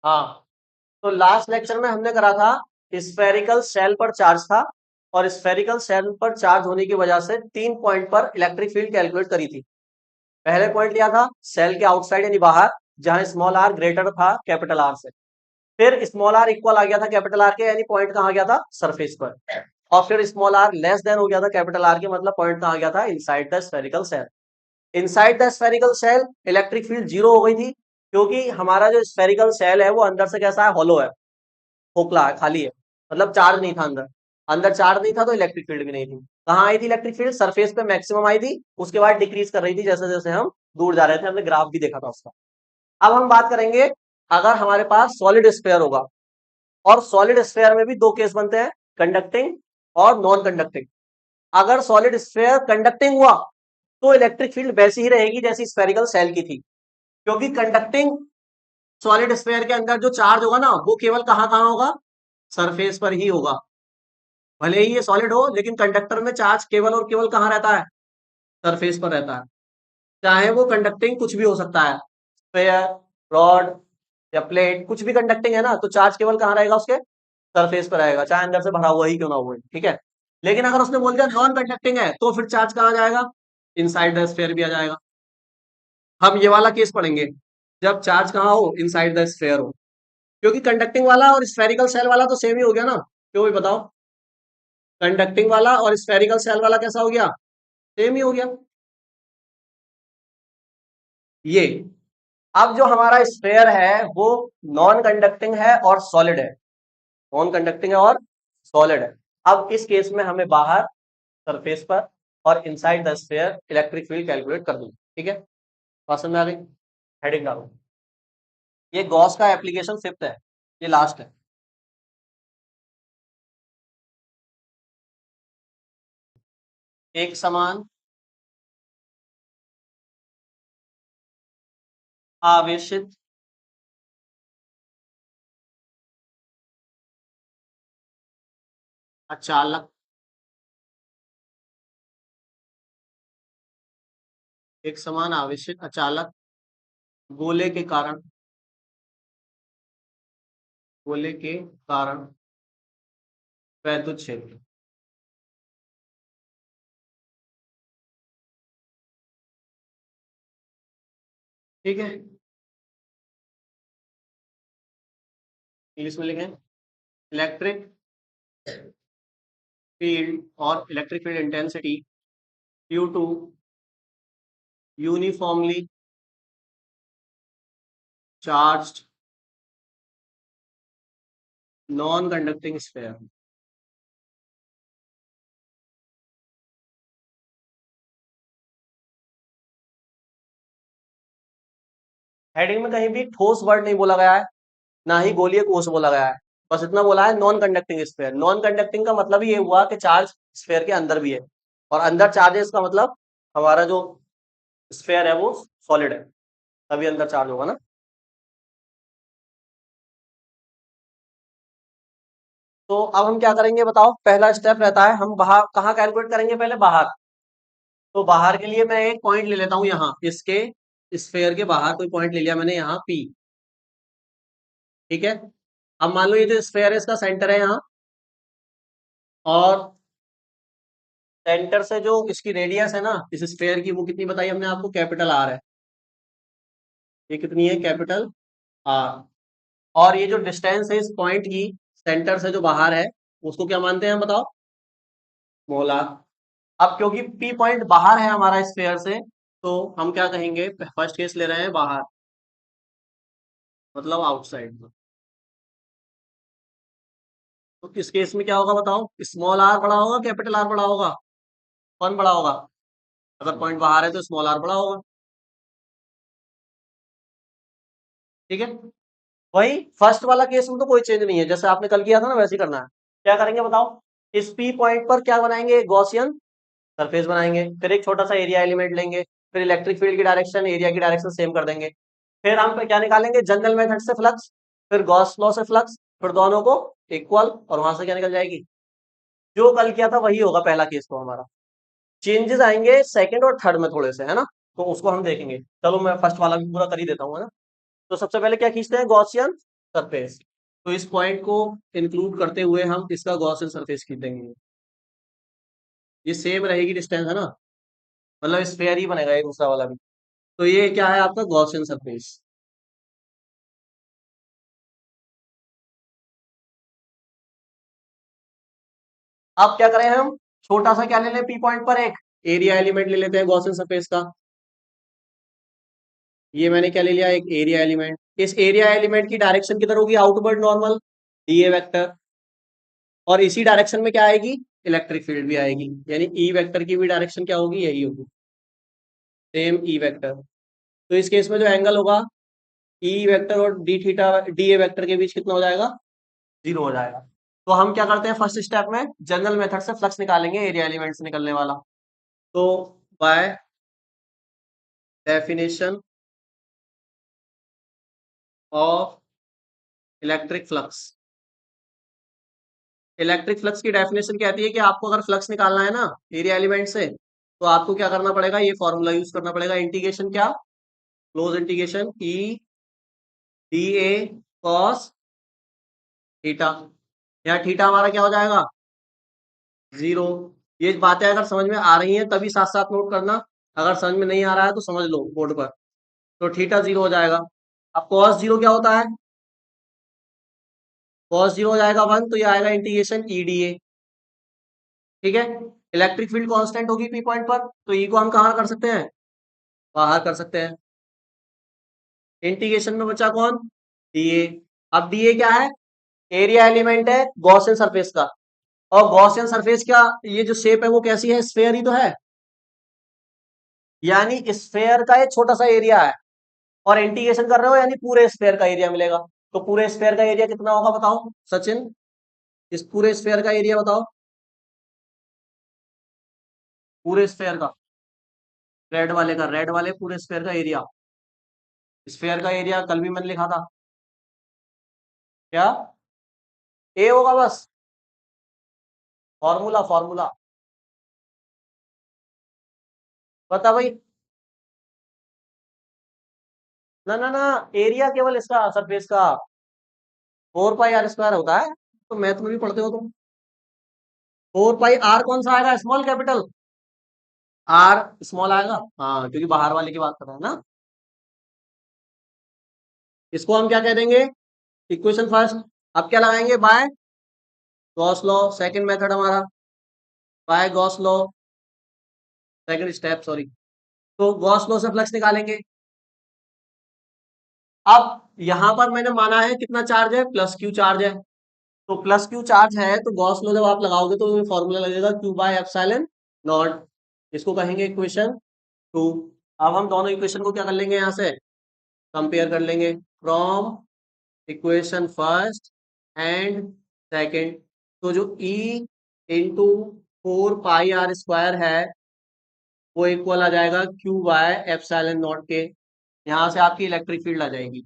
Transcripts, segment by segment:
हाँ, तो last lecture में हमने करा था स्फेरिकल सेल पर चार्ज था, और स्फेरिकल सेल पर चार्ज होने की वजह से 3 पॉइंट पर इलेक्ट्रिक फील्ड कैलकुलेट करी थी। पहले पॉइंट लिया था सेल के आउटसाइड यानी बाहर, जहां स्मॉल आर ग्रेटर था कैपिटल आर से। फिर स्मॉल आर इक्वल आ गया था कैपिटल आर के, यानी पॉइंट कहाँ गया था, सरफेस पर। और फिर स्मॉल आर लेस देन हो गया था कैपिटल आर के, मतलब पॉइंट कहाँ गया था, inside the spherical shell. Inside the spherical shell electric field zero हो गई थी, क्योंकि हमारा जो स्फेरिकल सेल है वो अंदर से कैसा है, हॉलो है, खोखला है, खाली है, मतलब चार्ज नहीं था अंदर। अंदर चार्ज नहीं था तो इलेक्ट्रिक फील्ड भी नहीं थी। कहाँ आई थी इलेक्ट्रिक फील्ड, सरफेस पे मैक्सिमम आई थी, उसके बाद डिक्रीज कर रही थी जैसे जैसे हम दूर जा रहे थे, हमने ग्राफ भी देखा था उसका। अब हम बात करेंगे, अगर हमारे पास सॉलिड स्फेयर होगा, और सॉलिड स्फेयर में भी दो केस बनते हैं, कंडक्टिंग और नॉन कंडक्टिंग। अगर सॉलिड स्फेयर कंडक्टिंग हुआ तो इलेक्ट्रिक फील्ड वैसी ही रहेगी जैसी स्फेरिकल सेल की थी, क्योंकि कंडक्टिंग सॉलिड स्फेयर के अंदर जो चार्ज होगा ना, वो केवल कहाँ कहाँ होगा, सरफेस पर ही होगा। भले ही ये सॉलिड हो, लेकिन कंडक्टर में चार्ज केवल और केवल कहाँ रहता है, सरफेस पर रहता है। चाहे वो कंडक्टिंग कुछ भी हो सकता है, स्फेयर, रॉड या प्लेट, कुछ भी कंडक्टिंग है ना, तो चार्ज केवल कहाँ रहेगा, उसके सरफेस पर रहेगा, चाहे अंदर से भरा हुआ ही क्यों ना हुआ, ठीक है। लेकिन अगर उसने बोल दिया नॉन कंडक्टिंग है, तो फिर चार्ज कहाँ जाएगा, इनसाइड द स्फेयर भी आ जाएगा। हम ये वाला केस पढ़ेंगे जब चार्ज कहाँ हो, इनसाइड द स्फेयर हो। क्योंकि कंडक्टिंग वाला और स्फेरिकल सेल वाला तो सेम ही हो गया ना, क्यों भी बताओ, कंडक्टिंग वाला और स्फेरिकल सेल वाला कैसा हो गया, सेम ही हो गया। ये अब जो हमारा स्फेयर है वो नॉन कंडक्टिंग है और सॉलिड है, नॉन कंडक्टिंग है और सॉलिड है। अब इस केस में हमें बाहर सरफेस पर और inside the sphere electric field calculate कर दूंगी, ठीक है। बात समझ में आ गई, हेडिंग डालो। ये गॉस का एप्लीकेशन फिफ्थ है, ये लास्ट है। एक समान आवेशित अचालक, एक समान आवेशित अचालक गोले के कारण, गोले के कारण वैद्युत क्षेत्र, ठीक है। इंग्लिश में लिखें, इलेक्ट्रिक फील्ड और electric field intensity due to uniformly charged non conducting sphere. Heading में कहीं भी ठोस वर्ड नहीं बोला गया है, ना ही गोलीय कोष बोला गया है, बस इतना बोला है non conducting sphere. Non conducting का मतलब ही ये हुआ कि चार्ज स्फेयर के अंदर भी है, और अंदर चार्जेस का मतलब हमारा जो स्फेयर है वो सॉलिड है, तभी अंदर चार्ज होगा ना। तो अब हम क्या करेंगे बताओ, पहला स्टेप रहता है हम बाहर कहाँ कैलकुलेट करेंगे, पहले बाहर। तो बाहर के लिए मैं एक पॉइंट ले लेता हूँ यहाँ, इसके स्फेयर के बाहर कोई पॉइंट ले लिया मैंने यहाँ पी, ठीक है। अब मान लो ये जो स्फेयर है इसका सेंटर है यहाँ, और सेंटर से जो इसकी रेडियस है ना इस स्फेयर की, वो कितनी बताई हमने आपको, कैपिटल आर है। ये कितनी है, कैपिटल आर। और ये जो डिस्टेंस है इस पॉइंट की सेंटर से जो बाहर है, उसको क्या मानते हैं हम बताओ, मोला। अब क्योंकि पी पॉइंट बाहर है हमारा स्फेयर से, तो हम क्या कहेंगे, फर्स्ट केस ले रहे हैं बाहर, मतलब आउटसाइड। तो इस केस में क्या होगा बताओ, स्मॉल आर बड़ा होगा कैपिटल आर बड़ा होगा, कौन बड़ा होगा, अगर पॉइंट बाहर है तो स्मॉल आर बड़ा होगा, ठीक है। वही फर्स्ट वाला केस में तो कोई चेंज नहीं है, जैसे आपने कल किया था ना वैसे ही करना है। क्या करेंगे बताओ, इस पी पॉइंट पर क्या बनाएंगे, गॉसियन सरफेस बनाएंगे, फिर एक छोटा सा एरिया एलिमेंट लेंगे, फिर इलेक्ट्रिक फील्ड की डायरेक्शन एरिया की डायरेक्शन सेम कर देंगे। फिर हम क्या निकालेंगे, जनरल मेथड से फ्लक्स, फिर गॉस लॉ से फ्लक्स, फिर दोनों को इक्वल, और वहां से क्या निकल जाएगी, जो कल किया था वही होगा पहला केस तो हमारा। चेंजेस आएंगे सेकंड और थर्ड में थोड़े से, है ना, तो उसको हम देखेंगे। चलो मैं फर्स्ट वाला भी पूरा कर ही देता हूँ, है ना। तो सबसे पहले क्या खींचते हैं, गॉसियन सरफेस। तो इस पॉइंट को इंक्लूड करते हुए हम इसका गॉसियन सरफेस खींचेंगे। ये सेम रहेगी डिस्टेंस, है ना, मतलब स्फेयर ही बनेगा ये दूसरा वाला भी। तो ये क्या है आपका गॉसियन सरफेस। अब क्या करें हम, छोटा सा क्या ले लें, पी पॉइंट पर एक एरिया एलिमेंट ले लेते हैं गॉसियन सरफेस का। ये मैंने क्या ले लिया, एक एरिया एलिमेंट। इस एरिया एलिमेंट की डायरेक्शन किधर होगी, आउटवर्ड नॉर्मल, डीए वेक्टर। और इसी डायरेक्शन में क्या आएगी, इलेक्ट्रिक फील्ड भी आएगी, यानी ई वेक्टर की भी डायरेक्शन क्या होगी, यही होगी, सेम ई वेक्टर। तो इस केस में जो एंगल होगा ई वेक्टर और D theta D A vector के बीच कितना हो जाएगा, 0 हो जाएगा। तो हम क्या करते हैं, फर्स्ट स्टेप में जनरल मेथड से फ्लक्स निकालेंगे एरिया एलिमेंट से निकलने वाला। तो bye definition of electric flux, electric flux की डेफिनेशन कहती है कि आपको अगर फ्लक्स निकालना है ना एरिया एलिमेंट से, तो आपको क्या करना पड़ेगा, ये फॉर्मूला यूज करना पड़ेगा, इंटीग्रेशन क्या, close integration E D A cos theta. यहाँ थीटा हमारा क्या हो जाएगा, 0। ये बातें अगर समझ में आ रही हैं तभी साथ साथ नोट करना, अगर समझ में नहीं आ रहा है तो समझ लो बोर्ड पर। तो थीटा 0 हो जाएगा। अब कॉस 0 क्या होता है, कॉस 0 हो जाएगा 1, तो ये आएगा इंटीग्रेशन ई डी ए। ठीक है, इलेक्ट्रिक फील्ड कांस्टेंट होगी पी पॉइंट पर, तो ई को हम कहाँ कर सकते हैं, बाहर कर सकते हैं। इंटीग्रेशन में बचा कौन, डीए। अब डीए क्या है, एरिया एलिमेंट है गॉसियन सरफेस का। और गॉसियन सरफेस का ये जो शेप है वो कैसी है, स्फेयर ही तो है, यानी स्फेयर का एक छोटा सा एरिया है। और इंटीग्रेशन कर रहे हो यानी पूरे स्फेयर का एरिया मिलेगा। तो पूरे स्फेयर का एरिया कितना होगा बताओ सचिन, इस पूरे स्फेयर का एरिया बताओ, पूरे स्फेयर का, रेड वाले का, रेड वाले पूरे स्फेयर का एरिया। स्फेयर का एरिया कल भी मैंने लिखा था, क्या, ए होगा बस, फॉर्मूला फॉर्मूला, बता भाई। ना ना ना, एरिया केवल इसका सरफेस का 4 पाई r² होता है, तो मैथ में भी पढ़ते हो तुम। 4 पाई r कौन सा आएगा, स्मॉल कैपिटल, आर स्मॉल आएगा, हाँ क्योंकि बाहर वाले की बात कर रहे हैं ना। इसको हम क्या कह देंगे, इक्वेशन फर्स्ट। अब क्या लगाएंगे, by Gauss law, second method हमारा, by Gauss law, second step sorry. तो गॉस लॉ से फ्लक्स निकालेंगे। अब यहां पर मैंने माना है कितना चार्ज है, प्लस क्यू चार्ज है। तो प्लस क्यू चार्ज है तो गॉस लॉ जब आप लगाओगे तो फॉर्मूला लगेगा क्यू बाय एप्सिलॉन नॉट। इसको कहेंगे इक्वेशन 2। अब हम दोनों इक्वेशन को क्या कर लेंगे, यहां से कंपेयर कर लेंगे from equation first and second. तो जो E इंटू 4 पाई r² है वो इक्वल आ जाएगा क्यू बाय एप्सिलॉन नॉट के। यहाँ से आपकी इलेक्ट्रिक फील्ड आ जाएगी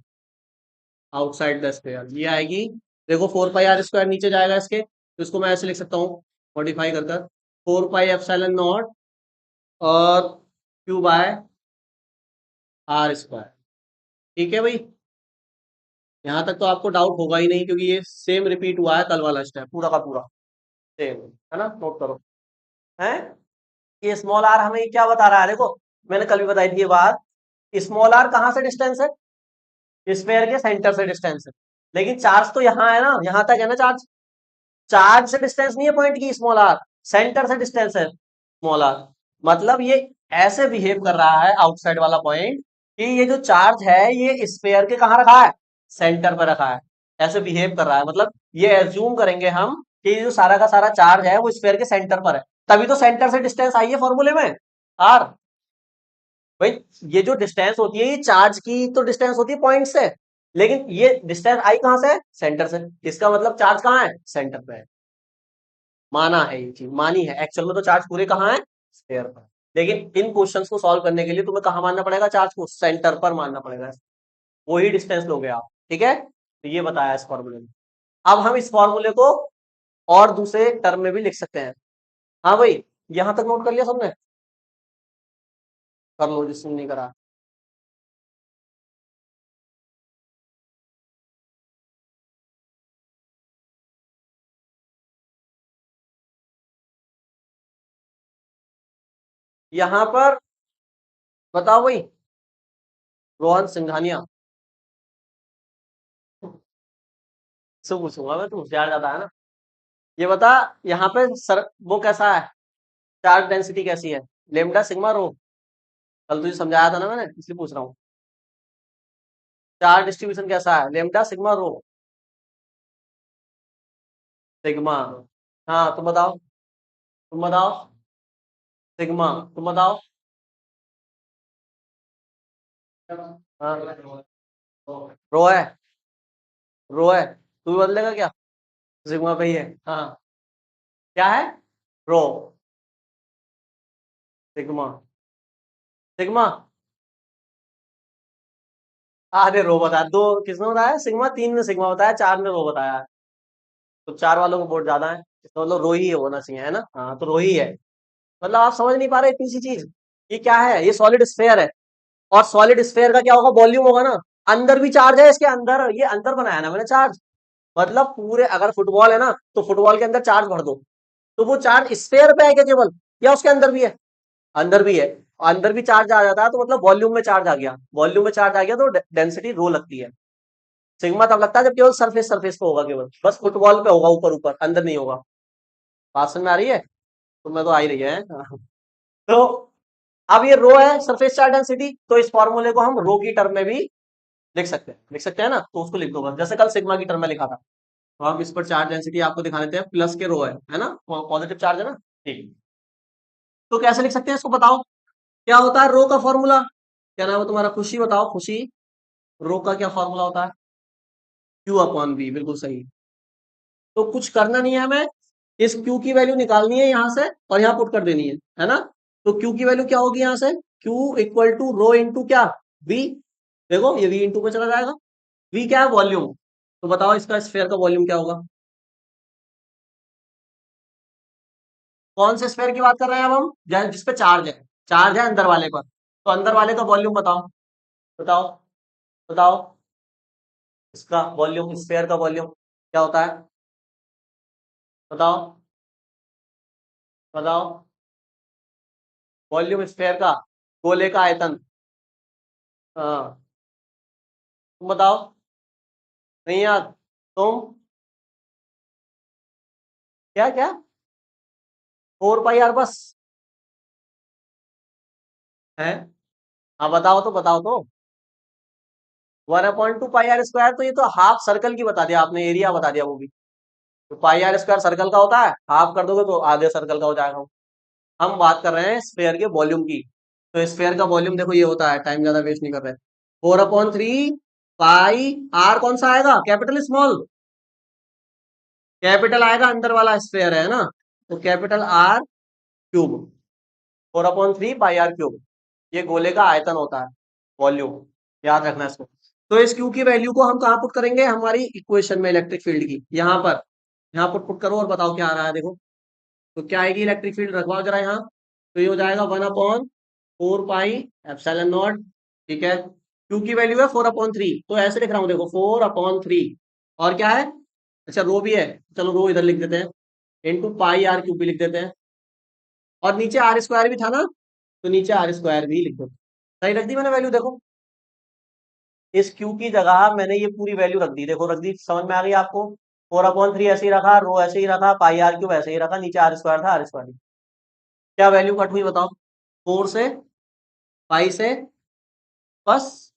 आउटसाइड द स्फीयर, ये आएगी। देखो 4 पाई r² नीचे जाएगा इसके, तो इसको मैं ऐसे लिख सकता हूँ मॉडिफाई कर कर, 4 पाई एप्सिलॉन नॉट और क्यू बाय r²। ठीक है भाई, यहाँ तक तो आपको डाउट होगा ही नहीं क्योंकि ये सेम रिपीट हुआ है कल वाला स्टेप पूरा का पूरा, सेम है ना, नोट करो। है, ये स्मॉल आर हमें क्या बता रहा है, देखो मैंने कल भी बताई थी ये बात, स्मॉल आर कहाँ से डिस्टेंस है, स्फेयर के सेंटर से डिस्टेंस है। लेकिन चार्ज तो यहाँ है ना, यहाँ तक है ना चार्ज, चार्ज से डिस्टेंस नहीं है पॉइंट की स्मॉल आर, सेंटर से डिस्टेंस है स्मॉल आर। मतलब ये ऐसे बिहेव कर रहा है आउटसाइड वाला पॉइंट कि ये जो चार्ज है ये स्फेयर के कहाँ रखा है, सेंटर पर रखा है। ऐसे बिहेव कर रहा है, मतलब ये एज्यूम करेंगे हम कि ये जो सारा का सारा चार्ज है वो स्फेयर के सेंटर पर है, तभी तो सेंटर से डिस्टेंस आई है फॉर्मूले में, आर। भाई ये जो डिस्टेंस होती है ये चार्ज की तो डिस्टेंस होती है पॉइंट से, लेकिन ये डिस्टेंस आई कहां से, सेंटर से। इसका मतलब चार्ज कहाँ है, सेंटर पे है। माना है ये चीज, मानी है, एक्चुअल में तो चार्ज पूरे कहाँ है, स्फीयर पर। लेकिन इन क्वेश्चंस को सॉल्व करने के लिए तुम्हें कहाँ मानना पड़ेगा, चार्ज को सेंटर पर मानना पड़ेगा। वही डिस्टेंस लोगे आप, ठीक है, तो ये बताया इस फॉर्मूले में। अब हम इस फॉर्मूले को और दूसरे टर्म में भी लिख सकते हैं। हाँ भाई, यहां तक नोट कर लिया सबने, कर लो जिसने नहीं करा। यहाँ पर बताओ भाई, रोहन सिंघानिया से पूछूंगा मैं, तू होशियार ज्यादा है ना। ये बता, यहाँ पे सर वो कैसा है, चार्ज डेंसिटी कैसी है, लेमडा सिग्मा रो। कल तुझे समझाया था ना मैंने, इसलिए पूछ रहा हूँ। चार्ज डिस्ट्रीब्यूशन कैसा है, लेमडा सिग्मा रो। सिग्मा। हाँ तुम बताओ, तुम बताओ। सिग्मा। तुम बताओ। हाँ रो है, रो है, तू भी बदलेगा क्या? सिग्मा पे ही है। हाँ क्या है, रो, सिग्मा, सिग्मा। आधे रो बताया, दो किसने बताया सिग्मा, तीन ने सिग्मा बताया, चार ने रो बताया। तो चार वालों को वोट ज्यादा है, इसका मतलब रो ही होना चाहिए, है ना। हाँ तो रो ही है। मतलब आप समझ नहीं पा रहे इतनी सी चीज। ये क्या है, ये सॉलिड स्फेयर है। और सॉलिड स्फेयर का क्या होगा, वॉल्यूम होगा ना। अंदर भी चार्ज है इसके अंदर, ये अंदर बनाया ना मैंने चार्ज। मतलब पूरे, अगर फुटबॉल है ना तो फुटबॉल के अंदर चार्ज भर दो, तो वो चार्ज स्फेयर पे है क्या केवल, या उसके अंदर भी है? अंदर भी है। अंदर भी चार्ज आ जाता है तो मतलब वॉल्यूम में चार्ज आ गया, वॉल्यूम में चार्ज आ गया तो डेंसिटी रो लगती है। सिग्मा तब लगता है जब केवल सरफेस सरफेस पे होगा, केवल बस फुटबॉल पे होगा, ऊपर ऊपर अंदर नहीं होगा। बात समझ में आ रही है? तो मैं तो आ ही रही है। तो अब ये रो है सरफेस चार्ज डेंसिटी, तो इस फॉर्मूले को हम रो की टर्म में भी लिख सकते हैं, लिख सकते हैं ना, तो उसको लिख दो बस, जैसे कल सिग्मा की टर्म में लिखा था। तो हम इस पर चार्ज डेंसिटी आपको दिखा देते हैं, प्लस के रो है ना, पॉजिटिव चार्ज है ना। ठीक। तो कैसे लिख सकते हैं इसको बताओ, क्या होता है रो का फॉर्मूला? क्या नाम है तुम्हारा, खुशी, बताओ खुशी। रो का क्या फॉर्मूला होता है? क्यू अपॉन बी, बिल्कुल सही। तो कुछ करना नहीं है हमें, इस क्यू की वैल्यू निकालनी है यहां से और यहाँ पुट कर देनी है ना। तो क्यू की वैल्यू क्या होगी यहाँ से, Q equal to rho into क्या, वी। देखो ये वी इंटू पे चला जाएगा। वी क्या है, वॉल्यूम। तो बताओ इसका स्फेयर का वॉल्यूम क्या होगा? कौन से स्फेयर की बात कर रहे हैं अब हम, जिसपे चार्ज है, चार्ज है अंदर वाले पर, तो अंदर वाले का वॉल्यूम बताओ, बताओ, बताओ। इसका वॉल्यूम, स्फेयर का वॉल्यूम क्या होता है, बताओ, बताओ। वॉल्यूम स्फेयर का, गोले का आयतन। हाँ तुम बताओ। नहीं याद? तुम, क्या क्या, 4 पाई आर बस है? हाँ बताओ तो, बताओ तो। 1/2 पाई आर स्क्वायर, तो ये तो हाफ सर्कल की बता दिया आपने, एरिया बता दिया वो भी। तो पाई आर स्क्वायर सर्कल का होता है, हाफ कर दोगे तो आधे सर्कल का हो जाएगा। हम बात कर रहे हैं स्फेयर के वॉल्यूम की। तो स्फेयर का वॉल्यूम देखो ये होता है, टाइम ज्यादा वेस्ट नहीं कर रहे। 4/3 पाई आर, कौन सा आएगा, कैपिटल स्मॉल? कैपिटल आएगा, अंदर वाला स्फेयर है ना। तो capital R cube, 4/3 pi R cube, ये गोले का आयतन होता है, वॉल्यूम। याद रखना इसको। तो इस क्यू की वैल्यू को हम कहाँ पुट करेंगे, हमारी इक्वेशन में इलेक्ट्रिक फील्ड की, यहाँ पर। यहाँ पुट पुट करो और बताओ क्या आ रहा है, देखो। तो क्या आएगी इलेक्ट्रिक फील्ड, रखवाओ जरा यहाँ। तो ये हो जाएगा 1/4 पाई एप्सिलॉन नॉट। ठीक है, क्यू की वैल्यू है 4/3, तो ऐसे लिख रहा हूँ देखो, 4/3। और क्या है, अच्छा रो भी है, चलो रो इधर लिख देते हैं, इंटू पाई आर क्यूब भी लिख देते हैं। और नीचे आर स्क्वायर भी था ना, तो नीचे आर स्क्वायर भी लिख दो। सही रख दी मैंने वैल्यू, देखो। इस क्यू की जगह मैंने ये पूरी वैल्यू रख दी, देखो रख दी, समझ में आ गई आपको। 4/3 ऐसे ही रखा, रो ऐसे ही रखा, पाई आर क्यूब ऐसे ही रखा, नीचे आर स्क्वायर था, आर स्क्वायर। क्या वैल्यू कट हुई बताओ, 4 से, पाई से, बस।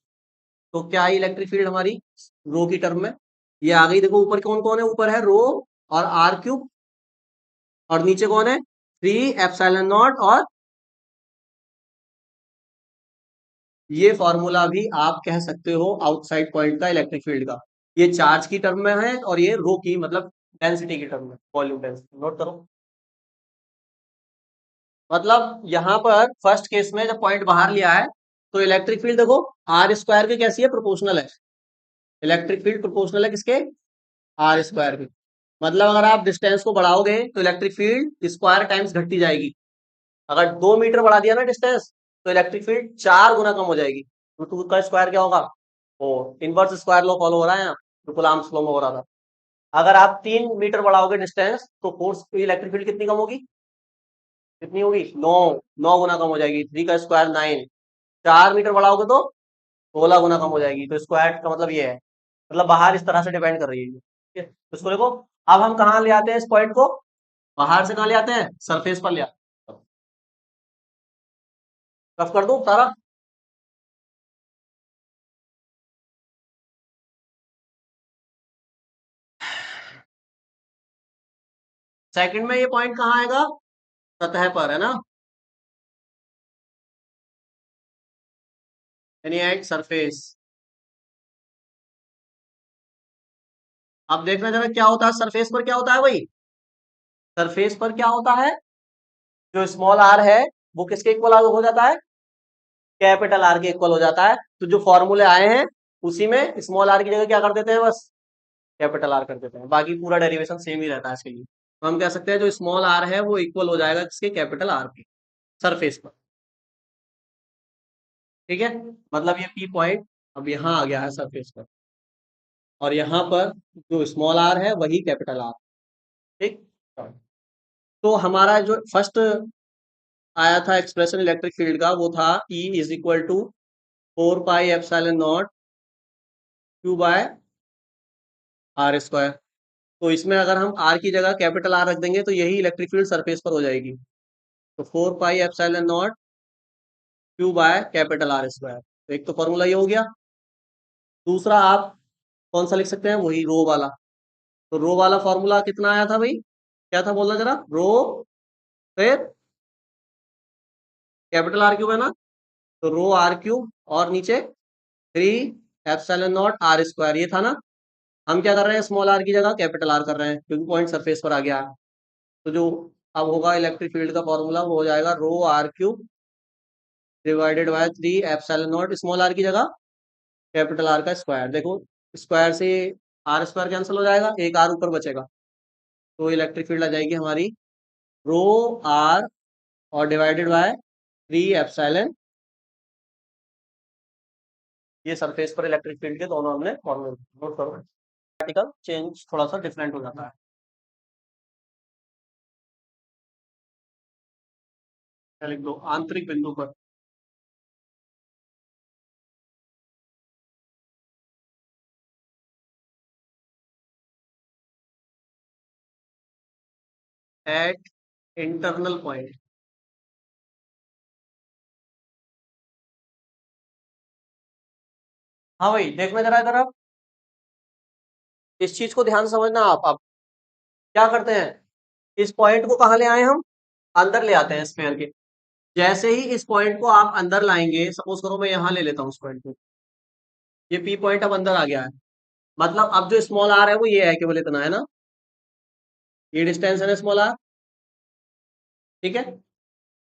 तो क्या आई इलेक्ट्रिक फील्ड हमारी, रो की टर्म में? ये आ गई, देखो ऊपर कौन कौन है, ऊपर है रो और आर क्यूब, और नीचे कौन है, 3 एप्सिलॉन नॉट। और ये फॉर्मूला भी आप कह सकते हो आउटसाइड पॉइंट का इलेक्ट्रिक फील्ड का। ये चार्ज की टर्म में है और ये रो की, मतलब डेंसिटी की टर्म में, वॉल्यूम डेंसिटी, नोट करो। मतलब यहां पर फर्स्ट केस में जब पॉइंट बाहर लिया है, तो इलेक्ट्रिक फील्ड देखो, आर स्क्वायर की कैसी है, प्रोपोर्शनल है। इलेक्ट्रिक फील्ड प्रोपोर्शनल है किसके, आर स्क्वायर के। मतलब अगर आप डिस्टेंस को बढ़ाओगे तो इलेक्ट्रिक फील्ड स्क्वायर टाइम्स घटती जाएगी। अगर 2 मीटर बढ़ा दिया ना डिस्टेंस, तो इलेक्ट्रिक फील्ड 4 गुना कम हो जाएगी। तो टू का स्क्वायर क्या होगा, ओ, इनवर्स स्क्वायर लॉ फॉलो हो रहा है यहाँ, जो कुलाम्स लॉ में हो रहा था। अगर आप 3 मीटर बढ़ाओगे डिस्टेंस, तो फोर्स, इलेक्ट्रिक फील्ड कितनी कम होगी, कितनी होगी? 9। 9 गुना कम हो जाएगी। 3 का स्क्वायर 9। 4 मीटर बढ़ाओगे तो 16 गुना कम हो जाएगी। तो स्क्वायर का मतलब ये है, मतलब बाहर इस तरह से डिपेंड कर रही है। ठीक है, तो इसको देखो। अब हम कहाँ ले आते हैं इस पॉइंट को? बाहर से कहाँ ले आते हैं? सरफेस पर ले आते हैं। रफ कर दूं सारा? सेकंड में ये पॉइंट कहाँ आएगा? सतह पर, है ना? यानी एट सरफेस। अब देखना जरा क्या होता है सरफेस पर, क्या होता है भाई? सरफेस पर क्या होता है? जो स्मॉल आर है वो किसके इक्वल हो जाता है? कैपिटल आर के इक्वल हो जाता है। तो जो फॉर्मूले आए हैं उसी में स्मॉल आर की जगह क्या कर देते हैं? बस कैपिटल आर कर देते हैं। बाकी पूरा डेरिवेशन सेम ही रहता है इसके लिए। तो हम कह सकते हैं जो स्मॉल आर है वो इक्वल हो जाएगा किसके? कैपिटल आर के, सरफेस पर। ठीक है, मतलब ये पी पॉइंट अब यहाँ आ गया है सरफेस पर, और यहाँ पर जो स्मॉल आर है वही कैपिटल आर। ठीक। तो हमारा जो फर्स्ट आया था एक्सप्रेशन इलेक्ट्रिक फील्ड का, वो था E is equal to 4 pi epsilon nought Q/r²। तो इसमें अगर हम R की जगह कैपिटल R रख देंगे तो यही इलेक्ट्रिक फील्ड सरफेस पर हो जाएगी। तो 4 पाई एप्सिलॉन नॉट Q/कैपिटल R²। तो एक तो फॉर्मूला ये हो गया। दूसरा आप कौन सा लिख सकते हैं? वही रो वाला। तो रो वाला फॉर्मूला कितना आया था भाई? क्या था बोलना जरा? रो फिर कैपिटल आर क्यूब, है ना? तो रो आर क्यूब और नीचे 3 एप्सिलॉन नॉट R², ये था ना? हम क्या कर रहे हैं? स्मॉल आर की जगह कैपिटल आर कर रहे हैं क्योंकि पॉइंट सरफेस पर आ गया है। तो जो अब होगा इलेक्ट्रिक फील्ड का फॉर्मूला वो हो जाएगा rho R cube divided by 3 epsilon naught, small R की जगह कैपिटल आर का स्क्वायर। देखो स्क्वायर से R² कैंसिल हो जाएगा, एक आर ऊपर बचेगा। तो इलेक्ट्रिक फील्ड आ जाएगी हमारी रो आर और डिवाइडेड बाय 3 एप्सिलॉन। ये सरफेस पर इलेक्ट्रिक फील्ड के दोनों हमने फॉर्मूले नोट करो। प्रैक्टिकल चेंज थोड़ा सा डिफरेंट हो जाता है। क्या लिख दो? आंतरिक बिंदु पर एट इंटरनल पॉइंट। हाँ भाई, देखना जरा इधर। आप इस चीज को ध्यान से समझना। आप क्या करते हैं? इस पॉइंट को कहाँ ले आए हम? अंदर ले आते हैं स्फीयर के। जैसे ही इस पॉइंट को आप अंदर लाएंगे, सपोज करो मैं यहाँ ले लेता हूँ उस पॉइंट को, ये पी पॉइंट अब अंदर आ गया है। मतलब अब जो स्मॉल आर है वो ये है, केवल इतना है ना? ये डिस्टेंस है ना स्मॉल आर। ठीक है,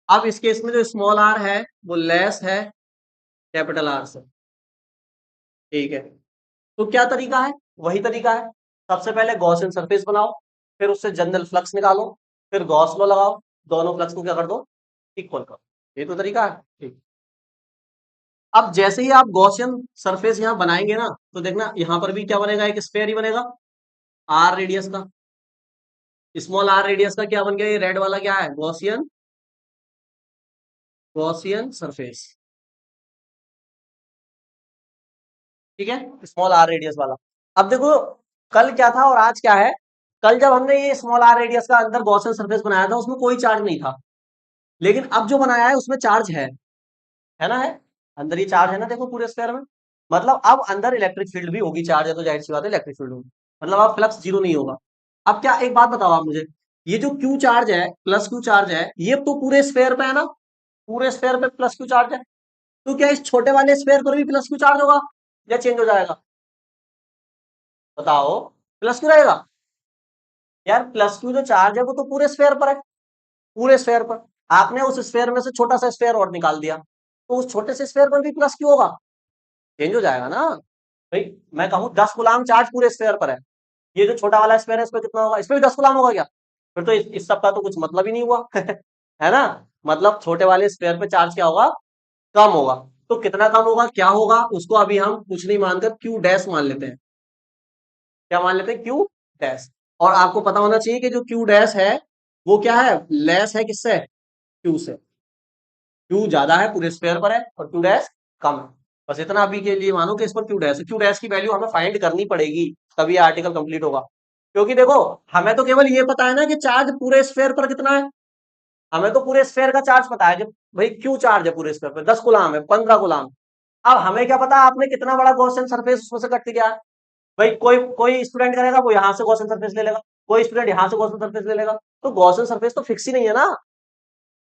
अब इस केस में जो स्मॉल आर है वो लेस है कैपिटल आर से। ठीक है, तो क्या तरीका है? वही तरीका है। सबसे पहले गॉसियन सरफेस बनाओ, फिर उससे जनरल फ्लक्स निकालो, फिर गॉस लॉ लगाओ, दोनों फ्लक्स को क्या कर दो? इक्वल करो। ये तो तरीका है। ठीक। अब जैसे ही आप गॉसियन सरफेस यहाँ बनाएंगे ना, तो देखना यहाँ पर भी क्या बनेगा? एक स्फेयर ही बनेगा आर रेडियस का। स्मॉल आर रेडियस का क्या बन गया? ये रेड वाला क्या है? Gaussian, Gaussian surface. ठीक है, स्मॉल आर रेडियस वाला। अब देखो कल क्या था और आज क्या है। कल जब हमने ये स्मॉल आर रेडियस का अंदर गॉसियन सरफेस बनाया था उसमें कोई चार्ज नहीं था, लेकिन अब जो बनाया है उसमें चार्ज है ना? है अंदर ही चार्ज है ना? देखो पूरे स्फीयर में। मतलब अब अंदर इलेक्ट्रिक फील्ड भी होगी, चार्ज है तो जाहिर सी बात है इलेक्ट्रिक फील्ड होगी। मतलब अब फ्लक्स जीरो नहीं होगा। अब क्या, एक बात बताओ आप मुझे, ये जो क्यू चार्ज है, प्लस क्यू चार्ज है, ये तो पूरे स्फीयर पे है ना? पूरे स्फीयर पे प्लस क्यू चार्ज है। तो क्या इस छोटे वाले स्फीयर पर भी प्लस क्यू चार्ज होगा या चेंज हो जाएगा? बताओ। प्लस क्यू रहेगा। यार प्लस क्यू जो चार्ज है वो तो पूरे स्फीयर पर है। पूरे स्फीयर पर। आपने उस स्फीयर में से छोटा सा स्फीयर और निकाल दिया, तो उस छोटे से स्फीयर पर भी प्लस क्यू होगा? चेंज हो जाएगा ना भाई। मैं कहूँ 10 गुलाम चार्ज पूरे स्फीयर पर है, ये जो छोटा वाला स्फीयर है इस पर कितना होगा? इस पर भी 10 गुलाम होगा क्या? फिर तो इस सब का तो कुछ मतलब ही नहीं हुआ है ना? मतलब छोटे वाले स्फीयर पे चार्ज क्या होगा? कम होगा। तो कितना कम होगा, क्या होगा, उसको अभी हम कुछ नहीं मानकर क्यू डैश मान लेते हैं। क्या मान लेते हैं? Q dash. और आपको पता होना चाहिए कि जो क्यू डैश है वो क्या है? लेस है किससे? क्यू से। क्यू ज्यादा है पूरे स्क्वायर पर है और क्यू डैश कम है। बस इतना अभी के लिए मानो कि इस पर क्यू डैश है, क्यू डैश की वैल्यू हमें फाइंड करनी पड़ेगी, तभी आर्टिकल कंप्लीट होगा। क्योंकि देखो हमें तो केवल ये पता है ना कि चार्ज पूरे स्क्वायर पर कितना है, हमें तो पूरे स्फेयर का चार्ज पता है कि भाई क्यू चार्ज है पूरे स्फेयर पे 10 गुलाम है 15 गुलाम। अब हमें क्या पता आपने कितना बड़ा गॉसियन सरफेस उसमें से कट गया है। भाई कोई कोई स्टूडेंट करेगा वो यहाँ से गॉसियन सरफेस ले लेगा, कोई स्टूडेंट यहाँ से गॉसियन सरफेस ले लेगा, तो गॉसियन सरफेस तो फिक्स ही नहीं है ना।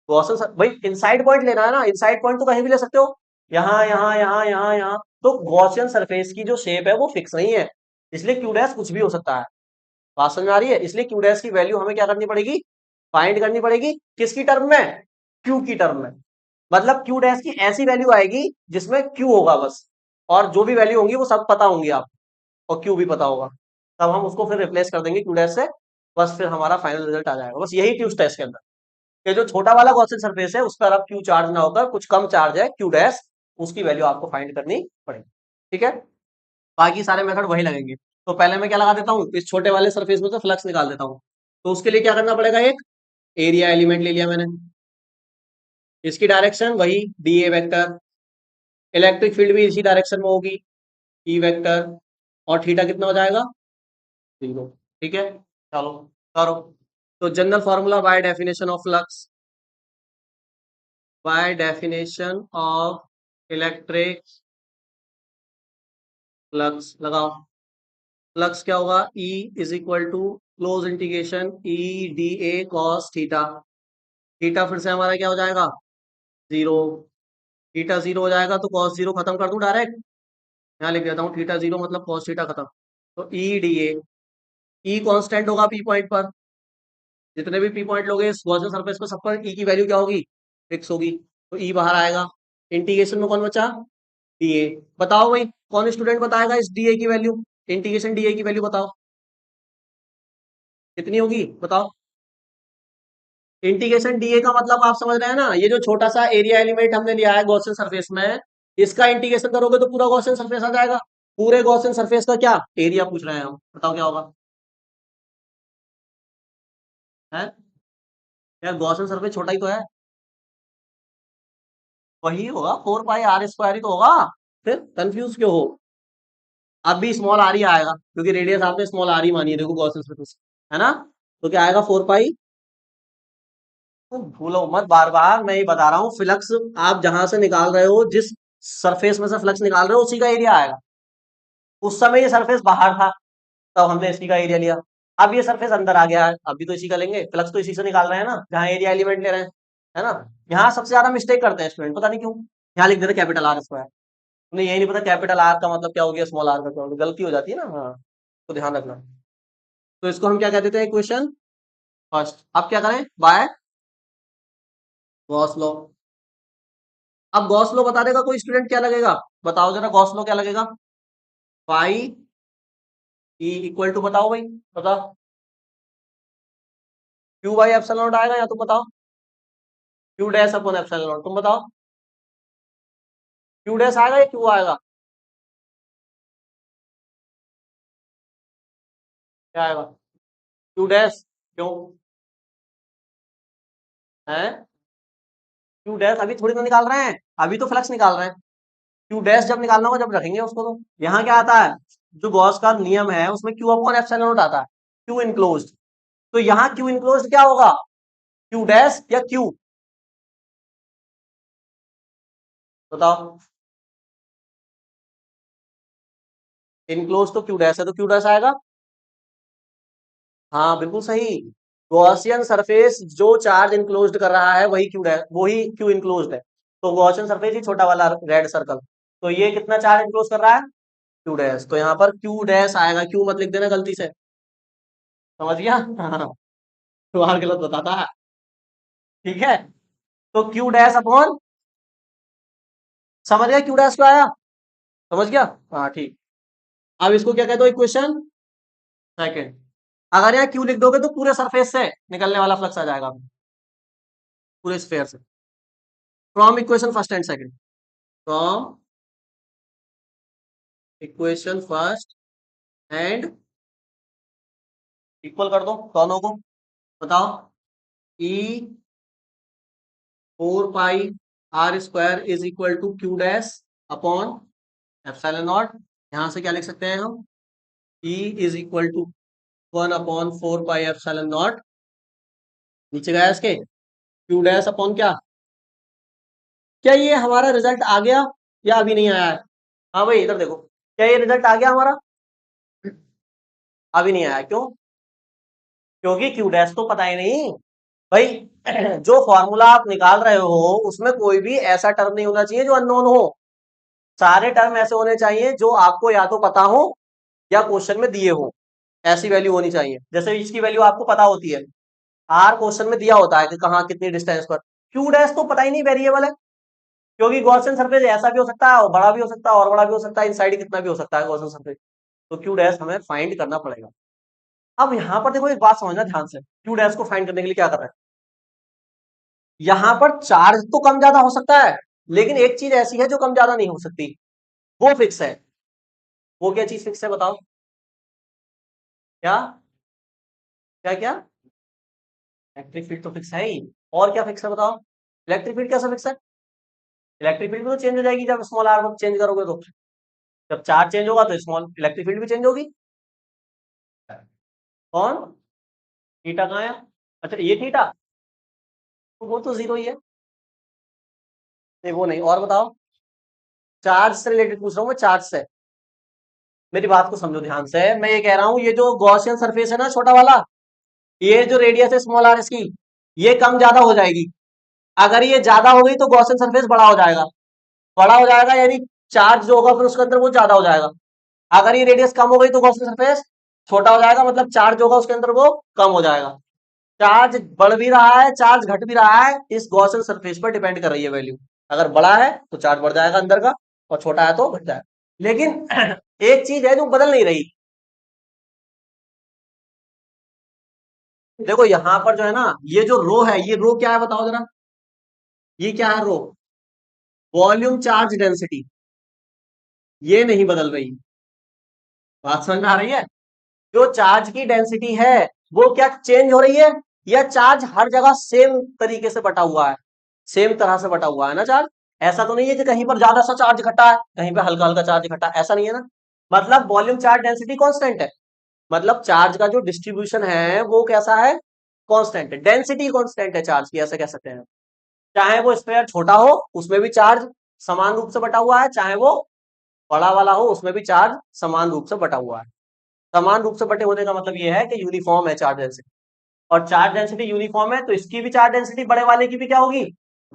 भाई इनसाइड पॉइंट लेना है ना, इनसाइड पॉइंट तो कहीं भी ले सकते हो, यहाँ यहाँ यहाँ यहाँ यहाँ। तो गॉसियन सरफेस की जो शेप है वो फिक्स नहीं है, इसलिए क्यू डैश कुछ भी हो सकता है। बात समझ में आ रही है? इसलिए क्यू डैश की वैल्यू हमें क्या करनी पड़ेगी, फाइंड करनी पड़ेगी, किसकी टर्म में, क्यू की टर्म में। मतलब क्यू डैश की ऐसी वैल्यू आएगी जिसमें क्यू होगा बस, और जो भी वैल्यू होंगी वो सब पता होंगी आप, और क्यू भी पता होगा, तब हम उसको फिर रिप्लेस कर देंगे क्यू डैश से, बस फिर हमारा फाइनल रिजल्ट आ जाएगा। बस यही ट्विस्ट है इसके अंदर, कि जो छोटा वाला गॉसियन सरफेस है उस पर अब क्यू चार्ज ना होकर कुछ कम चार्ज है क्यू डैश, उसकी वैल्यू आपको फाइंड करनी पड़ेगी। ठीक है, बाकी सारे मेथड वही लगेंगे। तो पहले मैं क्या लगा देता हूँ, इस छोटे वाले सरफेस में से फ्लक्स निकाल देता हूँ। तो उसके लिए क्या करना पड़ेगा, एक एरिया एलिमेंट ले लिया मैंने, इसकी डायरेक्शन वही D A vector, electric field भी इसी डायरेक्शन में होगी ई वेक्टर, और थीटा कितना हो जाएगा 0। ठीक है, चलो करो। तो general formula by definition of flux, by definition of electric flux लगाओ। फ्लक्स क्या होगा, E is equal to close integration E D A cos theta. Theta फिर से हमारा क्या हो जाएगा 0, थीटा 0 हो जाएगा तो कॉस 0 खत्म कर दूं डायरेक्ट, यहाँ लिख देता हूँ थीटा 0 मतलब कॉस थीटा खत्म। तो ई डी ए, ई कॉन्स्टेंट होगा पी पॉइंट पर, जितने भी पी पॉइंट लोगे इस गॉसियन सरफेस पर सब पर ई की वैल्यू क्या होगी, फिक्स होगी, तो ई बाहर आएगा। इंटीग्रेशन में कौन बचा, डी ए। बताओ भाई कौन स्टूडेंट बताएगा इस डी ए की वैल्यू, इंटीग्रेशन डी ए की वैल्यू बताओ कितनी होगी, बताओ। इंटीग्रेशन डीए का मतलब आप समझ रहे हैं ना, ये जो छोटा सा एरिया एलिमेंट हमने लिया है गॉसियन सरफेस में, इसका इंटीग्रेशन करोगे तो पूरा गॉसियन सरफेस आ जाएगा। पूरे गॉसियन सरफेस का क्या एरिया पूछ रहे हैं हम, बताओ क्या होगा है। यार गॉसियन सरफेस छोटा ही तो है, वही होगा 4 पाई r² ही तो होगा, फिर कंफ्यूज क्यों हो। अब भी स्मॉल आर ही आएगा क्योंकि रेडियस आपने स्मॉल आर ही मानी है, देखो गॉसियन सरफेस है ना, तो क्या आएगा 4 पाई। तो भूलो मत, बार बार मैं ये बता रहा हूँ, फ्लक्स आप जहां से निकाल रहे हो, जिस सरफेस में से फ्लक्स निकाल रहे हो उसी का एरिया आएगा। उस समय ये सरफेस बाहर था तब हमने इसी का एरिया लिया, अब ये सरफेस अंदर आ गया है अभी तो इसी का लेंगे, फ्लक्स तो इसी से निकाल रहे हैं ना जहाँ एरिया एलिमेंट ले रहे हैं, है ना। यहाँ सबसे ज्यादा मिस्टेक करते हैं स्टूडेंट, पता नहीं क्यों, यहाँ लिख देते कैपिटल आर स्क्वायर, उन्हें यही नहीं पता कैपिटल आर का मतलब क्या हो गया, स्मॉल आर का क्या हो गया, गलती हो जाती है ना, हाँ तो ध्यान रखना। तो इसको हम क्या कह देते हैं, इक्वेशन फर्स्ट। अब क्या करें, बाय गॉस लॉ। अब गॉस लॉ बता देगा कोई स्टूडेंट, क्या लगेगा बताओ जरा, गॉस लॉ क्या लगेगा, पाई ई इक्वल टू, बताओ भाई बताओ, क्यू बाई एप्सिलॉन नॉट आएगा, या तुम बताओ, Q dash upon epsilon not, तुम बताओ क्यू डैश आएगा या क्यू आएगा, क्या आएगा क्यू डैश, क्यों है, क्यू डैश अभी थोड़ी ना निकाल रहे हैं, अभी तो फ्लक्स निकाल रहे हैं, क्यू डैश जब निकालना होगा जब रखेंगे उसको। तो यहाँ क्या आता है, जो गॉस का नियम है उसमें क्यू अपॉन एप्सिलॉन नॉट आता है, क्यू इनक्लोज्ड। तो यहाँ क्यू इनक्लोज्ड क्या होगा, क्यू डैश या क्यू, बताओ। इनक्लोज तो क्यू डैश है तो क्यू डैश आएगा, हाँ बिल्कुल सही। गॉसियन सरफेस जो चार्ज इनक्लोज्ड कर रहा है वही क्यू डैश, वही क्यू इनक्लोज्ड है। तो गॉसियन सरफेस ही छोटा वाला रेड सर्कल, तो ये कितना चार्ज इनक्लोज कर रहा है, क्यू डैश, तो यहाँ पर क्यू डैश आएगा, क्यू मत लिख देना गलती से, समझ गया हाँ, तुम्हारा गलत बताता है। ठीक है, तो क्यू डैश अपॉन, समझ गया क्यू डैश क्यों आया, समझ गया, हाँ ठीक। अब इसको क्या कहते हो, इक्वेशन सेकंड। अगर यहाँ क्यू लिख दोगे तो पूरे सरफेस से निकलने वाला फ्लक्स आ जाएगा, पूरे स्फेयर से, from equation first and second, from equation first and, equal कर दो दोनों को, बताओ E 4 pi R square is equal to Q dash upon epsilon naught. यहां से क्या लिख सकते हैं हम, E is equal to 1 upon 4 pi epsilon naught, नीचे गया इसके क्यू डैश अपॉन क्या। क्या ये हमारा रिजल्ट आ गया या अभी नहीं आया है? हाँ भाई इधर देखो, क्या ये रिजल्ट आ गया हमारा? अभी नहीं आया, क्यों? क्योंकि क्यू डैश तो पता ही नहीं भाई। जो फॉर्मूला आप निकाल रहे हो उसमें कोई भी ऐसा टर्म नहीं होना चाहिए जो अननोन हो। सारे टर्म ऐसे होने चाहिए जो आपको या तो पता हो या क्वेश्चन में दिए हो। ऐसी वैल्यू होनी चाहिए, जैसे इसकी वैल्यू आपको पता होती है, आर क्वेश्चन में दिया होता है कि कहाँ कितनी डिस्टेंस पर। क्यू डैश तो पता ही नहीं, वेरिएबल है। क्योंकि गॉसियन सरफेस ऐसा भी हो सकता है और बड़ा भी हो सकता है और बड़ा भी हो सकता है, इनसाइड कितना भी हो सकता है गॉसियन सरफेस। तो क्यू डैश हमें फाइंड करना पड़ेगा। अब यहाँ पर देखो एक बात समझना ध्यान से, क्यू डैश को फाइंड करने के लिए क्या कर रहे हैं। यहाँ पर चार्ज तो कम ज्यादा हो सकता है, लेकिन एक चीज ऐसी है जो कम ज्यादा नहीं हो सकती, वो फिक्स है। वो क्या चीज फिक्स है बताओ? क्या क्या क्या? इलेक्ट्रिक फील्ड तो फिक्स है ही, और क्या फिक्स है बताओ? इलेक्ट्रिक फील्ड कैसा फिक्स है? इलेक्ट्रिक फील्ड तो चेंज हो जाएगी जब स्मॉल आर चेंज करोगे तो। जब चार्ज चेंज होगा तो स्मॉल इलेक्ट्रिक फील्ड भी चेंज होगी। कौन? थीटा कहाँ है? अच्छा ये थीटा, तो वो तो जीरो ही है। नहीं वो नहीं, और बताओ। चार्ज से रिलेटेड पूछ रहा हूँ मैं, चार्ज से। मेरी बात को समझो ध्यान से, मैं ये कह रहा हूँ ये जो गॉसियन सरफेस है ना छोटा वाला, ये जो रेडियस है स्मॉल आर इसकी, ये कम ज्यादा हो जाएगी। अगर ये ज्यादा हो गई तो गॉसियन सरफेस बड़ा हो जाएगा। बड़ा हो जाएगा यानी चार्ज जो होगा फिर उसके अंदर वो ज्यादा हो जाएगा। अगर ये रेडियस कम हो गई तो गॉसियन सरफेस छोटा हो जाएगा, मतलब चार्ज होगा उसके अंदर वो कम हो जाएगा। चार्ज बढ़ भी रहा है चार्ज घट भी रहा है, इस गॉसियन सरफेस पर डिपेंड कर रही है वैल्यू। अगर बड़ा है तो चार्ज बढ़ जाएगा अंदर का, और छोटा है तो घट जाएगा। लेकिन एक चीज है जो बदल नहीं रही। देखो यहां पर जो है ना, ये जो रो है, ये रो क्या है बताओ जरा। ये क्या है रो? वॉल्यूम चार्ज डेंसिटी, ये नहीं बदल रही। बात समझ में आ रही है? जो चार्ज की डेंसिटी है वो क्या चेंज हो रही है, या चार्ज हर जगह सेम तरीके से बटा हुआ है? सेम तरह से बटा हुआ है ना चार्ज। ऐसा तो नहीं है कि कहीं पर ज्यादा सा चार्ज घटा है कहीं पे हल्का हल्का चार्ज घटा है, ऐसा नहीं है ना। मतलब वॉल्यूम चार्ज डेंसिटी कांस्टेंट है, मतलब चार्ज का जो डिस्ट्रीब्यूशन है वो कैसा है, कांस्टेंट है। डेंसिटी कांस्टेंट है चार्ज की, ऐसे कह सकते हैं। चाहे वो स्फीयर छोटा हो उसमें भी चार्ज समान रूप से बटा हुआ है, चाहे वो बड़ा वाला हो उसमें भी चार्ज समान रूप से बटा हुआ है। समान रूप से बटे होने का मतलब ये है कि यूनिफॉर्म है चार्ज डेंसिटी। और चार्ज डेंसिटी यूनिफॉर्म है तो इसकी भी चार्ज डेंसिटी बड़े वाले की भी क्या होगी,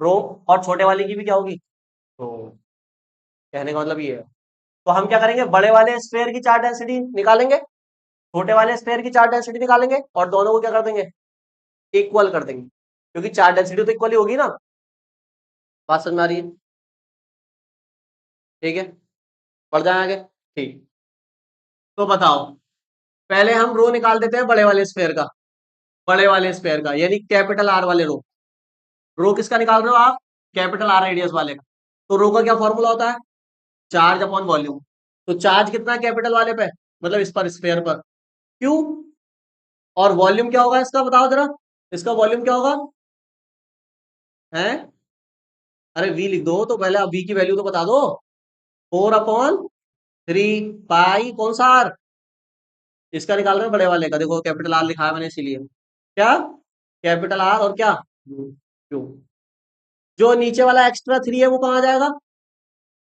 रो, और छोटे वाले की भी क्या होगी। तो कहने का मतलब ये है। तो हम क्या करेंगे, बड़े वाले स्फीयर की चार्ज डेंसिटी निकालेंगे, छोटे वाले स्फीयर की चार्ज डेंसिटी निकालेंगे, और दोनों को क्या कर देंगे, इक्वल कर देंगे, क्योंकि चार्ज डेंसिटी तो इक्वल ही होगी ना। बात समझ में आ रही है? ठीक है, बढ़ जाए आगे। ठीक, तो बताओ, पहले हम रो निकाल देते हैं बड़े वाले स्फीयर का। बड़े वाले स्फीयर का यानी कैपिटल आर वाले रो। रो किसका निकाल रहे हो आप, कैपिटल आर रेडियस वाले का। तो रो का क्या फॉर्मूला होता है, चार्ज अपॉन वॉल्यूम। तो चार्ज कितना है कैपिटल वाले पे, मतलब इस पर स्फीयर पर, क्यू। और वॉल्यूम क्या होगा इसका बताओ जरा, इसका वॉल्यूम क्या होगा है। अरे वी लिख दो तो पहले, अब वी की वैल्यू तो बता दो। 4/3 पाई कौन सा आर, इसका निकाल रहे हैं बड़े वाले का, देखो कैपिटल आर लिखा है मैंने इसीलिए। क्या, कैपिटल आर और क्या, क्यू। जो नीचे वाला एक्स्ट्रा 3 है वो कहाँ जाएगा,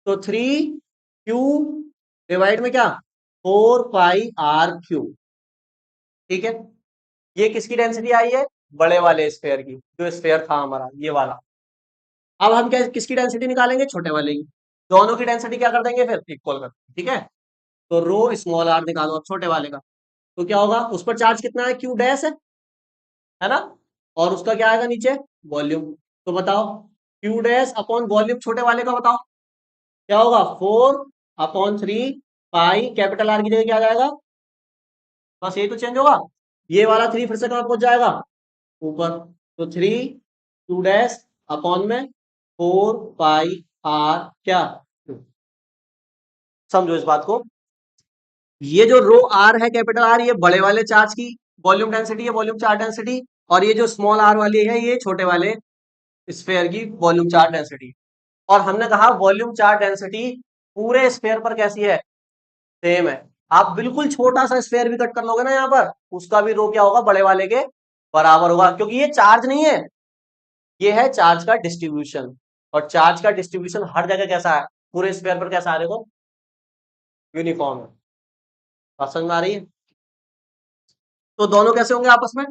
तो 3 क्यू डिवाइड में क्या, 4 पाई r क्यू। ठीक है, ये किसकी डेंसिटी आई है, बड़े वाले स्फीयर की, जो स्फीयर था हमारा ये वाला। अब हम क्या किसकी डेंसिटी निकालेंगे, छोटे वाले की। दोनों की डेंसिटी क्या कर देंगे फिर, इक्वल कर देंगे, ठीक है। तो रो स्मॉल आर निकालो अब छोटे वाले का। तो क्या होगा, उस पर चार्ज कितना है, क्यू डैश है ना, और उसका क्या आएगा नीचे, वॉल्यूम। तो बताओ, क्यू डैश अपॉन वॉल्यूम छोटे वाले का बताओ क्या होगा, 4/3 पाई कैपिटल आर की जगह क्या आ जाएगा, बस यही तो चेंज होगा। ये वाला 3 फिर से कहां पहुंच जाएगा, ऊपर। तो 3 क्यू डैश अपॉन में 4 पाई r क्या, समझो इस बात को। ये जो रो आर है कैपिटल आर, ये बड़े वाले चार्ज की वॉल्यूम डेंसिटी है, वॉल्यूम चार्ज डेंसिटी। और ये जो स्मॉल आर वाली है ये छोटे वाले स्फेयर की वॉल्यूम चार्ज डेंसिटी। और हमने कहा वॉल्यूम चार्ज डेंसिटी पूरे स्फेयर पर कैसी है, सेम है। आप बिल्कुल छोटा सा स्फेयर भी कट कर लोगे ना यहाँ पर, उसका भी रो क्या होगा, बड़े वाले के बराबर होगा, क्योंकि ये चार्ज नहीं है, ये है चार्ज का डिस्ट्रीब्यूशन। और चार्ज का डिस्ट्रीब्यूशन हर जगह कैसा है, पूरे स्फेयर पर कैसा है, देखो यूनिफॉर्म है। बात समझ में आ रही है? तो दोनों कैसे होंगे आपस में,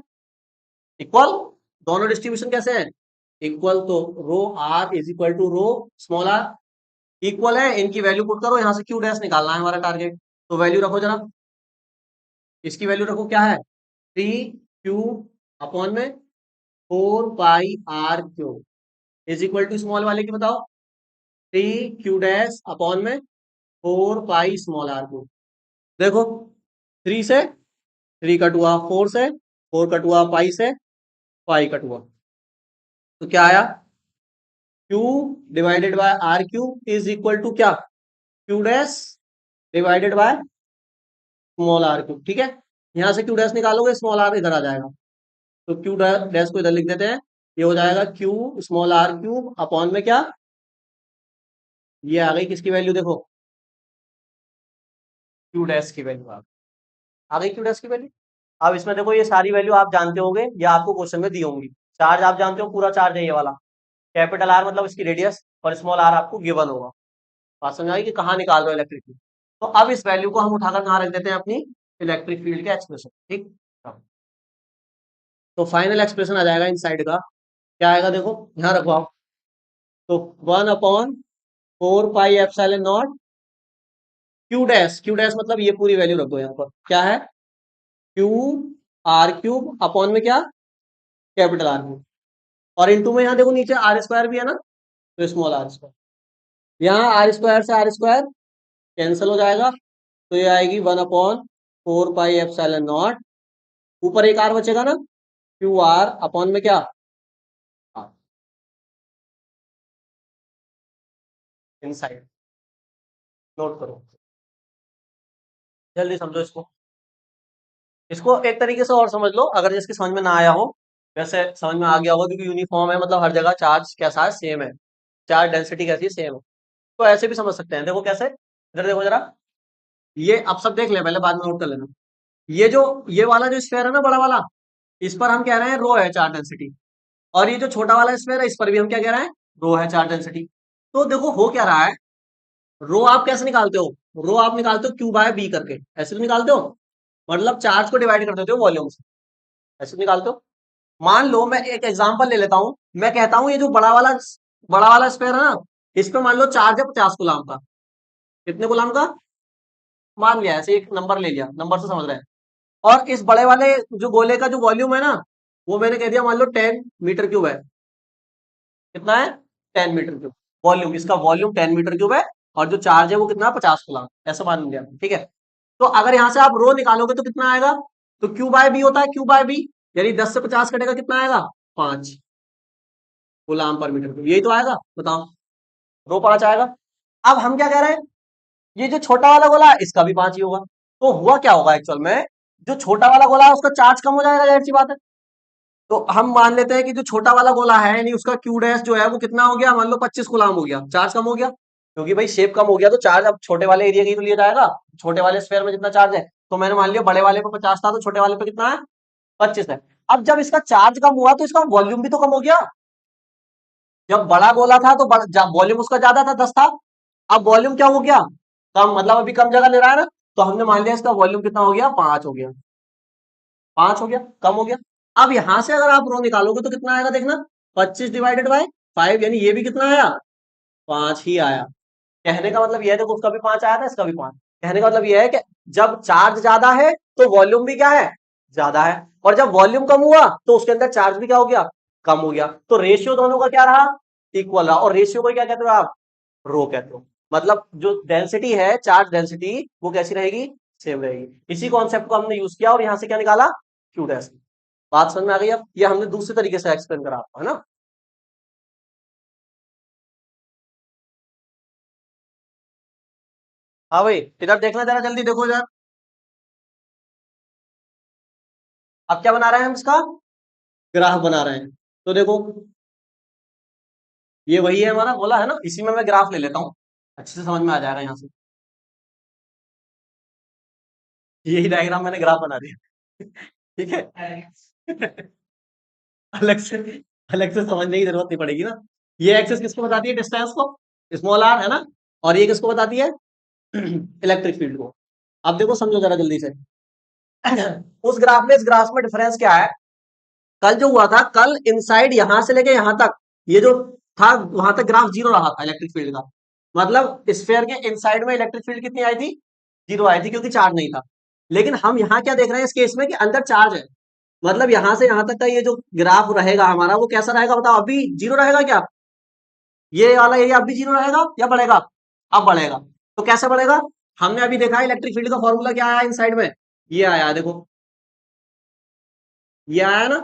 इक्वल। दोनों डिस्ट्रीब्यूशन कैसे हैं, इक्वल। तो rho R is equal to rho small R, equal है। इनकी वैल्यू पुट करो, यहां से क्यू डैश निकालना है हमारा टारगेट। तो वैल्यू रखो जरा, इसकी वैल्यू रखो, क्या है, 3 क्यू अपॉन में 4 pi r Q is equal to small वाले की बताओ, 3 क्यू डैश अपॉन में 4 पाई स्मॉल आर क्यू। देखो 3 से 3 कट हुआ, 4 से 4 कट हुआ, पाई से पाई कट हुआ, तो क्या आया, Q divided by R Q is equal to क्या, Q dash divided by small R Q. ठीक है, यहां से क्यू डैश निकालोगे, स्मॉल आर इधर आ जाएगा, तो क्यू डैश को इधर लिख देते हैं। ये हो जाएगा Q small R cube upon में क्या, ये आ गई किसकी वैल्यू, देखो क्यू डैश की वैल्यू आ गई क्यू डैश की वैल्यू। अब इसमें देखो, ये सारी वैल्यू आप जानते होंगे या आपको क्वेश्चन में दी होंगी। चार्ज आप जानते हो, पूरा चार्ज है ये वाला, कैपिटल आर मतलब इसकी रेडियस, और स्मॉल आर आपको गिवन होगा। बात समझ आई कि कहाँ निकाल रहे हो इलेक्ट्रिक फील्ड। तो अब इस वैल्यू को हम उठाकर कहाँ रख देते हैं, अपनी इलेक्ट्रिक फील्ड के एक्सप्रेशन। ठीक, तो फाइनल एक्सप्रेशन आ जाएगा इन साइड का, क्या आएगा, देखो यहाँ रखो आप। तो 1/4 पाई एप्सिलॉन नॉट क्यू डैश मतलब ये पूरी वैल्यू रख दो यहाँ पर, क्या है, क्यू आर क्यूब अपॉन में क्या, कैपिटल आर क्यूब। और इंटू में यहाँ देखो नीचे आर स्क्वायर भी है ना, तो स्मॉल आर स्क्वायर, यहाँ आर स्क्वायर से आर स्क्वायर कैंसिल हो जाएगा, तो ये आएगी 1/4 पाई एप्सिलॉन नॉट, ऊपर एक आर बचेगा ना, क्यू आर अपॉन में क्या, इनसाइड। नोट करो, जल्दी समझो इसको। इसको एक तरीके से और समझ लो, अगर जिसकी समझ में ना आया हो, वैसे समझ में आ गया होगा, क्योंकि यूनिफॉर्म है, मतलब हर जगह चार्ज कैसा है, सेम है, चार्ज डेंसिटी कैसी है, सेम है। तो ऐसे भी समझ सकते हैं, देखो कैसे, इधर देखो जरा, ये अब सब देख ले, पहले बाद में नोट कर लेना। ये जो, ये वाला जो स्फेयर है ना, बड़ा वाला, इस पर हम कह रहे हैं रो है चार्ज डेंसिटी। और ये जो छोटा वाला स्फेयर है, इस पर भी हम क्या कह रहे हैं, रो है चार्ज डेंसिटी। तो देखो हो क्या रहा है, रो आप कैसे निकालते हो, रो आप निकालते हो क्यू बाय बी करके, ऐसे तो निकालते हो, मतलब चार्ज को डिवाइड कर देते हो वॉल्यूम से, ऐसे तो निकालते हो। मान लो मैं एक एग्जांपल ले लेता हूं, मैं कहता हूं ये जो बड़ा वाला स्फेयर है ना, इस पे मान लो चार्ज है 50 गुलाम का। कितने गुलाम का, मान लिया, ऐसे एक नंबर ले लिया, नंबर से समझ रहे हैं। और इस बड़े वाले जो गोले का जो वॉल्यूम है ना, वो मैंने कह दिया मान लो 10 मीटर क्यूब है। कितना है, 10 मीटर क्यूब वॉल्यूम, इसका वॉल्यूम 10 मीटर क्यूब है। और जो चार्ज है वो कितना, 50 गुलाम, ऐसा मान लिया, ठीक है। तो अगर यहां से आप रो निकालोगे तो कितना आएगा, तो क्यू बाय बी होता है, क्यू बाय बी, यानी 10 से 50 कटेगा, कितना आएगा, 5 गुलाम पर मीटर क्यूब, यही तो आएगा, बताओ, रो पांच आएगा। अब हम क्या कह रहे हैं, ये जो छोटा वाला गोला है इसका भी 5 ही होगा। तो हुआ क्या होगा एक्चुअल में, जो छोटा वाला गोला है उसका चार्ज कम हो जाएगा, जाहिर सी बात है। तो हम मान लेते हैं कि जो छोटा वाला गोला है, यानी उसका क्यू डैश जो है वो कितना हो गया, मान लो 25 गुलाम हो गया, चार्ज कम हो गया, क्योंकि भाई शेप कम हो गया, तो चार्ज अब छोटे वाले एरिया की तो लिया जाएगा, छोटे वाले स्फेयर में जितना चार्ज है। तो मैंने मान लिया बड़े वाले पे 50 था, तो छोटे वाले पे कितना है, 25 है। अब जब इसका चार्ज कम हुआ तो इसका वॉल्यूम भी तो कम हो गया। जब बड़ा गोला था तो वॉल्यूम उसका ज्यादा था, 10 था। अब वॉल्यूम क्या हो गया, कम, मतलब अभी कम जगह ले रहा है ना। तो हमने मान लिया इसका वॉल्यूम कितना हो गया, 5 हो गया, 5 हो गया, कम हो गया। अब यहां से अगर आप रो निकालोगे तो कितना आएगा, देखना, 25 डिवाइडेड बाय 5, यानी ये भी कितना आया, 5 ही आया। कहने का मतलब यह है, देखो उसका भी 5 आया था, इसका भी 5। कहने का मतलब यह है कि जब चार्ज ज्यादा है तो वॉल्यूम भी क्या है, ज्यादा है। और जब वॉल्यूम कम हुआ तो उसके अंदर चार्ज भी क्या हो गया, कम हो गया। तो रेशियो दोनों का क्या रहा, इक्वल रहा। और रेशियो को क्या कहते हो आप, रो कहते हो। मतलब जो डेंसिटी है, चार्ज डेंसिटी, वो कैसी रहेगी, सेम रहेगी। इसी कॉन्सेप्ट को हमने यूज किया और यहां से क्या निकाला, क्यू डैश। बात समझ में आ गई। अब ये हमने दूसरे तरीके से एक्सप्लेन करा आपको, है ना। हाँ भाई, इधर देखना जरा, जल्दी देखो इधर। अब क्या बना रहे हैं हम, इसका ग्राफ बना रहे हैं। तो देखो, ये वही है हमारा, बोला है ना, इसी में मैं ग्राफ ले लेता हूँ, अच्छे से समझ में आ जाएगा यहाँ से। यही डायग्राम मैंने ग्राफ बना दिया। ठीक है। अलग से अलग से समझने की जरूरत नहीं पड़ेगी ना। ये एक्सेस किसको बताती है, डिस्टेंस को, स्मॉल आर है ना, और ये किसको बताती है, इलेक्ट्रिक फील्ड को। अब देखो समझो जरा जल्दी से। उस ग्राफ में इस ग्राफ में डिफरेंस क्या है, कल जो हुआ था, कल इनसाइड यहां से लेके यहां तक, ये जो था वहां तक ग्राफ जीरो रहा था इलेक्ट्रिक फील्ड का, मतलब स्फीयर के इनसाइड में इलेक्ट्रिक फील्ड कितनी आई थी, जीरो आई थी, क्योंकि चार्ज नहीं था। लेकिन हम यहाँ क्या देख रहे हैं इस केस में, कि अंदर चार्ज है, मतलब यहां से यहां तक का ये जो ग्राफ रहेगा हमारा, वो कैसा रहेगा बताओ, अभी जीरो रहेगा क्या, ये वाला एरिया अभी जीरो रहेगा या बढ़ेगा, अब बढ़ेगा। तो कैसे बढ़ेगा, हमने अभी देखा इलेक्ट्रिक फील्ड का फॉर्मूला क्या आया इनसाइड में, ये आया देखो, ये आया ना,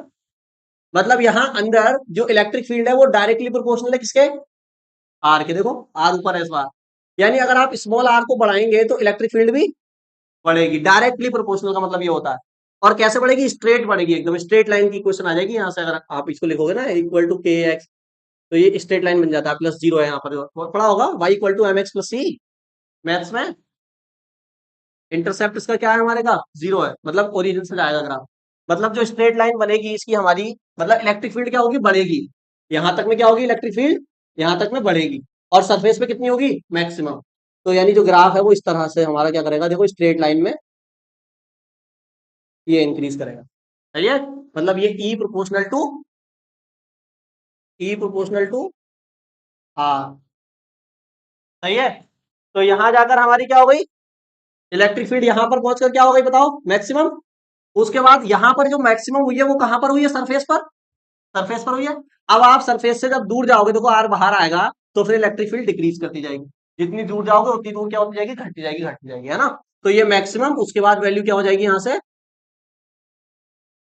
मतलब यहां अंदर जो इलेक्ट्रिक फील्ड है वो डायरेक्टली प्रोपोर्शनल है किसके, आर के, देखो आर ऊपर है इस बार, यानी अगर आप स्मॉल आर को बढ़ाएंगे तो इलेक्ट्रिक फील्ड भी बढ़ेगी, डायरेक्टली प्रोपोर्शनल का मतलब ये होता है। और कैसे बढ़ेगी, स्ट्रेट बढ़ेगी, एकदम स्ट्रेट लाइन की क्वेश्चन आ जाएगी यहाँ से, अगर आप इसको लिखोगे ना इक्वल टू के एक्स, तो ये स्ट्रेट लाइन बन जाता है, प्लस जीरो है यहाँ पर, पढ़ा होगा Y equal to M X plus C, maths में। इंटरसेप्ट इसका क्या है हमारे का, जीरो है, मतलब ओरिजिन से जाएगा ग्राफ, मतलब जो स्ट्रेट लाइन बनेगी इसकी हमारी, मतलब इलेक्ट्रिक फील्ड क्या होगी, बढ़ेगी, यहां तक में क्या होगी इलेक्ट्रिक फील्ड, यहां तक में बढ़ेगी, और सरफेस पे कितनी होगी, मैक्सिमम। तो यानी जो ग्राफ है वो इस तरह से हमारा क्या करेगा, देखो स्ट्रेट लाइन में ये इंक्रीज करेगा, सही है, मतलब ये ई प्रोपोर्शनल टू आर, सही है। तो यहां जाकर हमारी क्या हो गई, इलेक्ट्रिक फील्ड यहां पर पहुंचकर क्या हो गई बताओ, मैक्सिमम। उसके बाद यहां पर जो मैक्सिमम हुई है वो कहां पर हुई है, सरफेस पर, सरफेस पर हुई है। अब आप सरफेस से जब दूर जाओगे, देखो आर बाहर आएगा, तो फिर इलेक्ट्रिक फील्ड डिक्रीज करती जाएगी, जितनी दूर जाओगे उतनी दूर क्या होती जाएगी, घटती जाएगी, घटती जाएगी, है ना। तो ये मैक्सिमम, उसके बाद वैल्यू क्या हो जाएगी यहाँ से,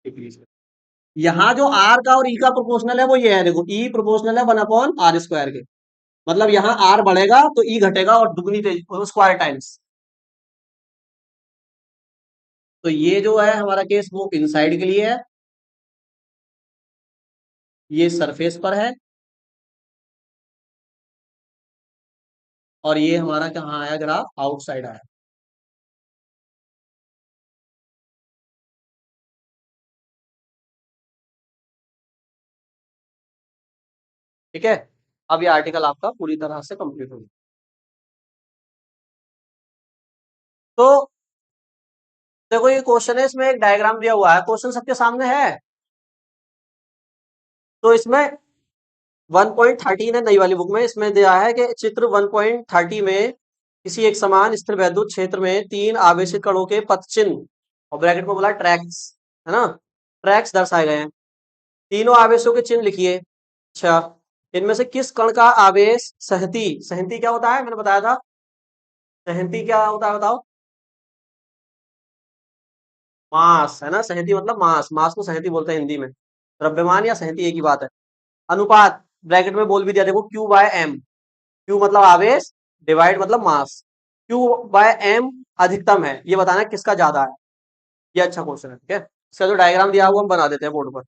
डिक्रीज। यहाँ जो आर का और ई का प्रोपोर्शनल है वो ये है, देखो ई प्रोपोर्शनल है वन अपॉन आर स्क्वायर के, मतलब यहाँ आर बढ़ेगा तो ई घटेगा, और दुगनी तेज स्क्वायर टाइम्स। तो ये जो है हमारा केस वो इनसाइड के लिए है, ये सरफेस पर है, और ये हमारा कहाँ आया ग्राफ, आउटसाइड आया। ठीक है, अब ये आर्टिकल आपका पूरी तरह से कंप्लीट हो गया। तो देखो ये क्वेश्चन है, इसमें एक डायग्राम दिया हुआ है, क्वेश्चन सबके सामने है। तो इसमें 1.13 है नई वाली बुक में, इसमें दिया है कि चित्र 1.30 में किसी एक समान स्थिर वैद्युत क्षेत्र में तीन आवेशित कणों के पथ चिन्ह, और ब्रैकेट में बोला ट्रैक्स, है ना, ट्रैक्स दर्शाए गए हैं। तीनों आवेशों के चिन्ह लिखिए। अच्छा, इनमें से किस कण का आवेश सहती, सहती क्या होता है मैंने बताया था, सहती क्या होता है बताओ, मास है ना, सहती मतलब मास, मास को सहती बोलते हैं हिंदी में, द्रव्यमान या सहती एक ही बात है। अनुपात, ब्रैकेट में बोल भी दिया देखो, क्यू बाय एम, क्यू मतलब आवेश, डिवाइड मतलब मास, क्यू बाय एम अधिकतम है, ये बताना है किसका ज्यादा है। ये अच्छा क्वेश्चन है, ठीक है। इसका जो डायग्राम दिया हुआ हम बना देते हैं बोर्ड पर।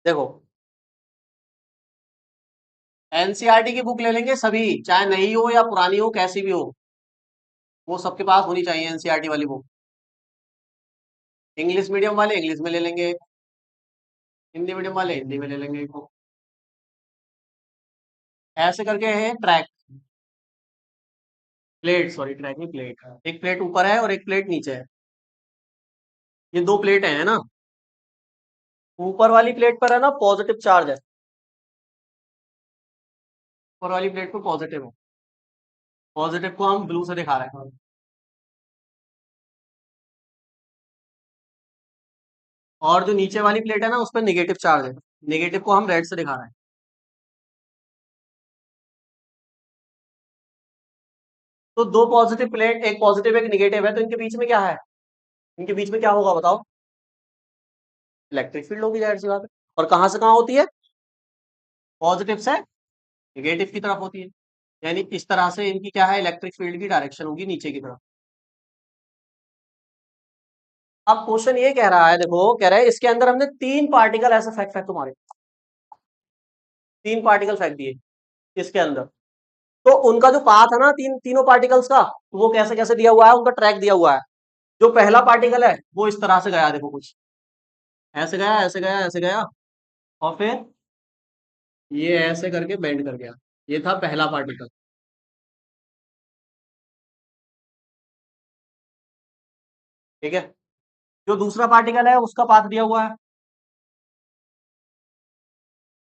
देखो एनसीईआरटी की बुक ले लेंगे सभी, चाहे नई हो या पुरानी हो, कैसी भी हो, वो सबके पास होनी चाहिए एनसीईआरटी वाली बुक। इंग्लिश मीडियम वाले इंग्लिश में ले लेंगे, हिंदी मीडियम वाले हिंदी में ले लेंगे एक बुक। ऐसे करके है ट्रैक, प्लेट, सॉरी ट्रैक नहीं, प्लेट, एक प्लेट ऊपर है और एक प्लेट नीचे है, ये दो प्लेट है ना। ऊपर वाली प्लेट पर है ना पॉजिटिव चार्ज है, ऊपर वाली प्लेट पर पॉजिटिव है, पॉजिटिव को हम ब्लू से दिखा रहे हैं, और जो नीचे वाली प्लेट है ना उस पर निगेटिव चार्ज है, निगेटिव को हम रेड से दिखा रहे हैं। तो दो पॉजिटिव प्लेट, एक पॉजिटिव एक निगेटिव है, तो इनके बीच में क्या है, इनके बीच में क्या होगा बताओ, इलेक्ट्रिक फील्ड होगी, जाहिर सी बात है। और कहां से कहां होती है, पॉजिटिव से निगेटिव की तरफ होती है, यानी इस तरह से इनकी क्या है, इलेक्ट्रिक फील्ड की डायरेक्शन होगी नीचे की तरफ। अब क्वेश्चन ये कह रहा है, देखो कह रहा है इसके अंदर हमने 3 पार्टिकल ऐसे फेंक फेंक तुम्हारे 3 पार्टिकल फेंक दिए इसके अंदर। तो उनका जो पाथ है ना तीनों पार्टिकल्स का, तो वो कैसे कैसे दिया हुआ है, उनका ट्रैक दिया हुआ है। जो पहला पार्टिकल है वो इस तरह से गया, देखो कुछ ऐसे गया, ऐसे गया, ऐसे गया, और फिर ये ऐसे करके बेंड कर गया। ये था पहला पार्टिकल। ठीक है। जो दूसरा पार्टिकल है उसका पाथ दिया हुआ है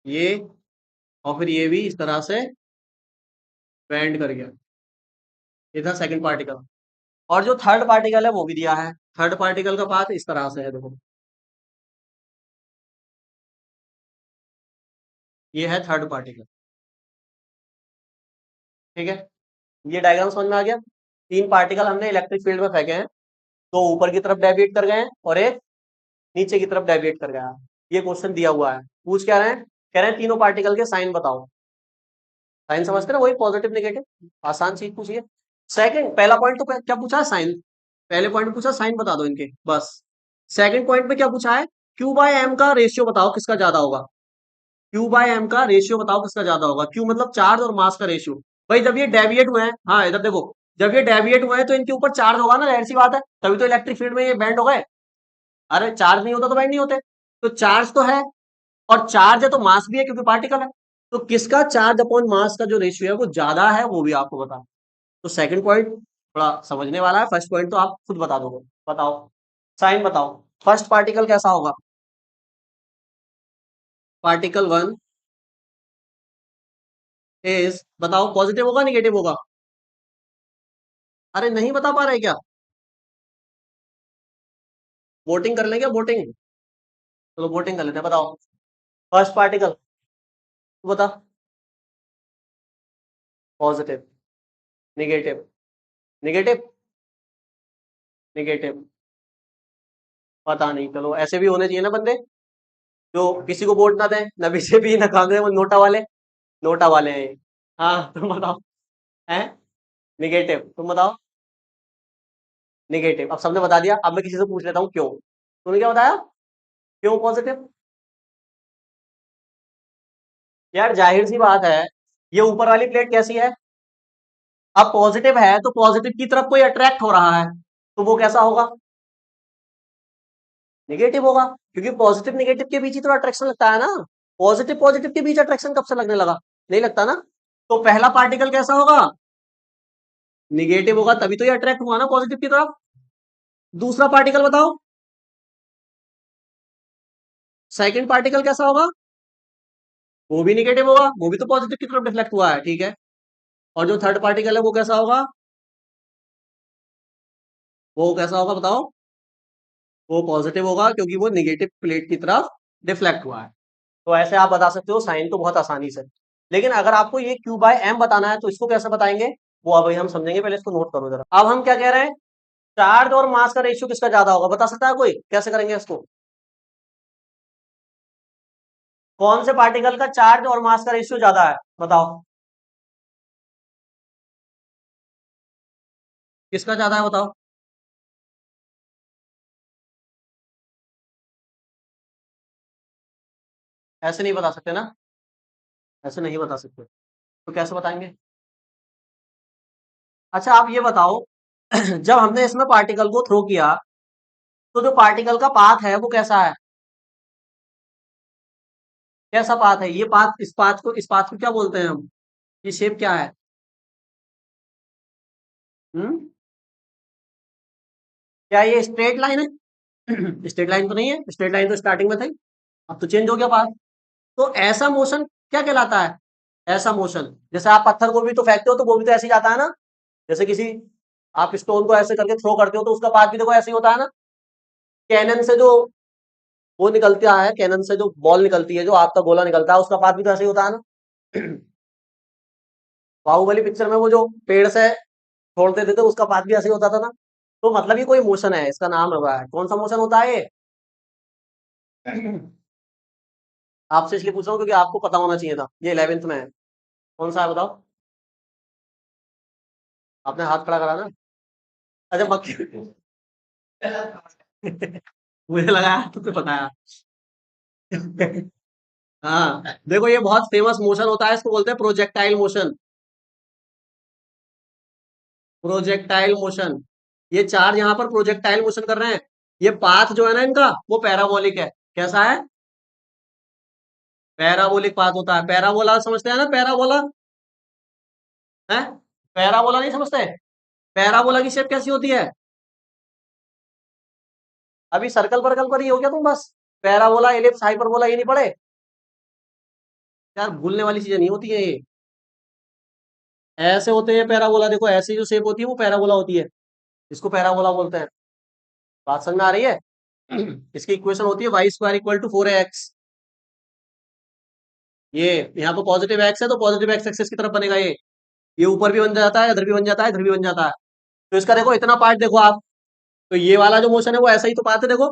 ये, और फिर ये भी इस तरह से बेंड कर गया। ये था सेकंड पार्टिकल। और जो थर्ड पार्टिकल है वो भी दिया है। थर्ड पार्टिकल का पाथ इस तरह से है, देखो ये है थर्ड पार्टिकल। ठीक है। ये डायग्राम समझ में आ गया। 3 पार्टिकल हमने इलेक्ट्रिक फील्ड में फेंके हैं। 2 ऊपर की तरफ डेविएट कर गए हैं और एक नीचे की तरफ डेविएट कर गया है। ये क्वेश्चन दिया हुआ है। पूछ क्या रहे हैं, कह रहे हैं तीनों पार्टिकल के साइन बताओ। साइन समझते ना, वही पॉजिटिव नेगेटिव, आसान चीज पूछिए। सेकंड, पहला पॉइंट तो क्या पूछा है, साइन। पहले पॉइंट में पूछा साइन बता दो इनके, बस। सेकंड पॉइंट में क्या पूछा है, क्यू बाय एम का रेशियो बताओ किसका ज्यादा होगा। क्यू बाय एम का रेशियो बताओ किसका ज्यादा होगा। क्यू मतलब चार्ज और मास का रेशियो। भाई जब ये डेविएट हुए हैं, हाँ इधर देखो, जब ये डेविएट हुए हैं तो इनके ऊपर चार्ज होगा ना, जाहिर सी बात है, तभी तो इलेक्ट्रिक फील्ड में ये बैंड हो गए। अरे चार्ज नहीं होता तो बैंड नहीं होते। तो चार्ज तो है, और चार्ज है तो मास भी है क्योंकि पार्टिकल है। तो किसका चार्ज अपॉन मास का जो रेशियो है वो ज्यादा है, वो भी आपको बता। तो सेकंड पॉइंट थोड़ा समझने वाला है, फर्स्ट पॉइंट तो आप खुद बता दोगे। बताओ, साइन बताओ, फर्स्ट पार्टिकल कैसा होगा। पार्टिकल वन इज, बताओ पॉजिटिव होगा निगेटिव होगा। अरे नहीं बता पा रहे क्या, वोटिंग कर लेंगे, वोटिंग। चलो वोटिंग कर लेते हैं, बताओ फर्स्ट पार्टिकल, बता। पॉजिटिव, निगेटिव, निगेटिव, निगेटिव, पता नहीं, चलो ऐसे भी होने चाहिए ना बंदे जो किसी को वोट ना दें, ना बीजेपी ना कांग्रेस, वो नोटा वाले, नोटा वाले हैं ये। हाँ तुम बताओ, हैं निगेटिव, तुम बताओ। निगेटिव, अब सबने बता दिया, अब मैं किसी से पूछ लेता हूँ क्यों। तूने क्या बताया, क्यों पॉजिटिव। यार जाहिर सी बात है, ये ऊपर वाली प्लेट कैसी है, अब पॉजिटिव है तो पॉजिटिव की तरफ कोई अट्रैक्ट हो रहा है, तो वो कैसा होगा, निगेटिव होगा। क्योंकि पॉजिटिव निगेटिव के बीच ही तो अट्रैक्शन लगता है ना। पॉजिटिव पॉजिटिव के बीच अट्रैक्शन कब से लगने लगा, नहीं लगता ना। तो पहला पार्टिकल कैसा होगा, निगेटिव होगा, तभी तो ये अट्रैक्ट हुआ ना पॉजिटिव की तरफ। दूसरा पार्टिकल बताओ, सेकंड पार्टिकल कैसा होगा, वो भी निगेटिव होगा, वो भी तो पॉजिटिव की तरफ डिफ्लेक्ट हुआ है, ठीक है। और जो थर्ड पार्टिकल है वो कैसा होगा, वो कैसा होगा बताओ, वो पॉजिटिव होगा क्योंकि वो निगेटिव प्लेट की तरफ डिफ्लेक्ट हुआ है। तो ऐसे आप बता सकते हो साइन तो बहुत आसानी से। लेकिन अगर आपको ये क्यू बाय एम बताना है तो इसको कैसे बताएंगे, वो अभी हम समझेंगे, पहले इसको नोट करो जरा। अब हम क्या कह रहे हैं, चार्ज और मास का रेशियो किसका ज्यादा होगा, बता सकता है कोई, कैसे करेंगे इसको। कौन से पार्टिकल का चार्ज और मास का रेशियो ज्यादा है, बताओ किसका ज्यादा है, बताओ। ऐसे नहीं बता सकते ना, ऐसे नहीं बता सकते, तो कैसे बताएंगे। अच्छा आप ये बताओ, जब हमने इसमें पार्टिकल को थ्रो किया, तो जो पार्टिकल का पाथ है वो कैसा है, कैसा पाथ है ये, पाथ, इस पाथ को क्या बोलते हैं हम, ये शेप क्या है। हम्म, क्या ये स्ट्रेट लाइन है। स्ट्रेट लाइन तो नहीं है, स्ट्रेट लाइन तो स्टार्टिंग में थी, अब तो चेंज हो गया पाथ। तो ऐसा मोशन क्या कहलाता है, ऐसा मोशन। जैसे आप पत्थर को भी तो फेंकते हो तो वो भी तो ऐसे ही जाता है ना। जैसे किसी, आप स्टोन को ऐसे करके थ्रो करते हो तो उसका पाथ भी देखो ऐसे ही होता है ना। कैनन से जो वो निकलता है, कैनन से जो बॉल निकलती है, जो आपका गोला निकलता है, उसका पाथ भी तो ऐसे ही होता है ना। बाहुबली पिक्चर में वो जो पेड़ से छोड़ते थे तो उसका पाथ भी ऐसे ही होता था ना। तो मतलब ये कोई मोशन है, इसका नाम रहा है, कौन सा मोशन होता है ये। आपसे इसलिए पूछ रहा हूँ क्योंकि आपको पता होना चाहिए था, ये 11th में है। कौन सा है बताओ, आपने हाथ खड़ा करा ना। अच्छा मक्खी, मुझे लगा तुमको पता है। हाँ देखो, ये बहुत फेमस मोशन होता है, इसको बोलते हैं प्रोजेक्टाइल मोशन। प्रोजेक्टाइल मोशन, ये चार्ज यहाँ पर प्रोजेक्टाइल मोशन कर रहे हैं। ये पाथ जो है ना इनका, वो पैराबोलिक है। कैसा है? पैराबोलिक पाथ होता है। पैराबोला समझते हैं ना? पैराबोला है, पैराबोला नहीं समझते? पैराबोला की शेप कैसी होती है? अभी सर्कल परकल पर ही हो गया तुम बस। पैराबोला, एलिप्स, हाइपरबोला ये नहीं पढ़े? यार भूलने वाली चीजें नहीं होती है ये। ऐसे होते हैं पैराबोला, देखो ऐसी जो शेप होती है वो पैराबोला होती है। इसको पैराबोला बोलते हैं। बात समझ में आ रही है? इसकी इक्वेशन होती है Y square equal to 4x। ये यहाँ पे पॉजिटिव एक्स है तो पॉजिटिव एक्स एक्सिस की तरफ बनेगा ये ऊपर भी बन जाता है, इधर भी बन जाता है, इधर भी बन जाता है। तो इसका देखो इतना पार्ट देखो आप, तो ये वाला जो मोशन है वो ऐसा ही तो पाथ है देखो।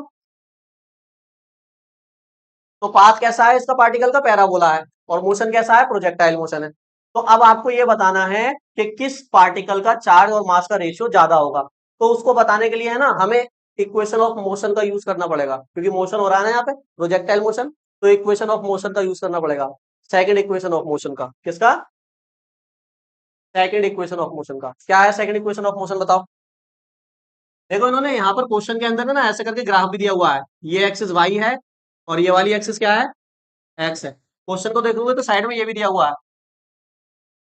तो पाथ कैसा है इसका? पार्टिकल का पैराबोला है। और मोशन कैसा है? प्रोजेक्टाइल मोशन है। तो अब आपको ये बताना है कि किस पार्टिकल का चार्ज और मास का रेशियो ज्यादा होगा। तो उसको बताने के लिए है ना, हमें इक्वेशन ऑफ मोशन का यूज करना पड़ेगा, क्योंकि मोशन हो रहा है ना यहाँ पे, प्रोजेक्टाइल मोशन। तो इक्वेशन ऑफ मोशन का यूज करना पड़ेगा। सेकंड इक्वेशन ऑफ मोशन का, किसका? सेकंड इक्वेशन ऑफ मोशन का। क्या है सेकंड इक्वेशन ऑफ मोशन, बताओ। देखो इन्होंने यहाँ पर क्वेश्चन के अंदर ना ऐसे करके ग्राफ भी दिया हुआ है। ये एक्सिस वाई है और ये वाली एक्सिस क्या है? एक्स है। क्वेश्चन को देखोगे तो साइड में ये भी दिया हुआ है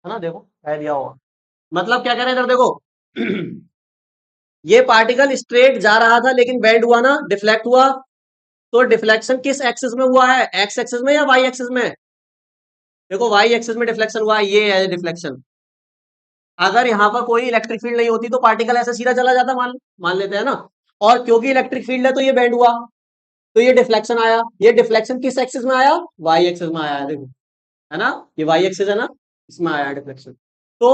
ना, देखो है दिया हुआ। मतलब क्या कह रहे हैं इधर देखो। ये पार्टिकल स्ट्रेट जा रहा था लेकिन बेंड हुआ ना, डिफ्लेक्ट हुआ। तो डिफ्लेक्शन किस एक्सिस में हुआ है? एक्स एक्सिस में या वाई एक्सिस में? देखो वाई एक्सिस में डिफ्लेक्शन हुआ है, ये है डिफ्लेक्शन। अगर यहाँ पर कोई इलेक्ट्रिक फील्ड नहीं होती तो पार्टिकल ऐसे सीधा चला जाता, मान मान लेते हैं ना। और क्योंकि इलेक्ट्रिक फील्ड है तो ये बेंड हुआ, तो ये डिफ्लेक्शन आया। ये डिफ्लेक्शन किस एक्सिस में आया? वाई एक्सिस में आया, देखो है ना, ये वाई एक्सिस है ना, इसमें आया डिफ्लेक्शन। तो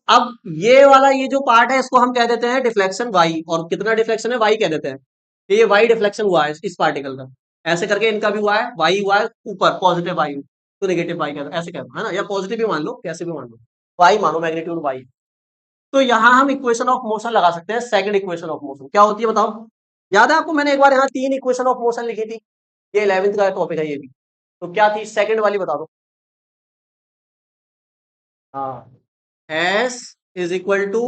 अब ये वाला ये जो पार्ट है इसको हम कह देते हैं डिफ्लेक्शन वाई, और कितना डिफ्लेक्शन है वाई कह देते हैं। तो ये वाई डिफ्लेक्शन हुआ है इस पार्टिकल का। ऐसे करके इनका भी हुआ है, वाई हुआ है ऊपर पॉजिटिव वाई, तो नेगेटिव वाई कहते हैं, ऐसे कहते हैं है ना, या पॉजिटिव भी मान लो, कैसे भी मान लो, वाई मानो, मैग्नीट्यूड वाई। तो यहां हम इक्वेशन ऑफ मोशन लगा सकते हैं। सेकंड इक्वेशन ऑफ मोशन क्या होती है बताओ? याद है आपको, मैंने एक बार यहाँ तीन इक्वेशन ऑफ मोशन लिखी थी। ये 11th का टॉपिक है ये भी। तो क्या थी सेकंड वाली, बता दो। हाँ, S is equal to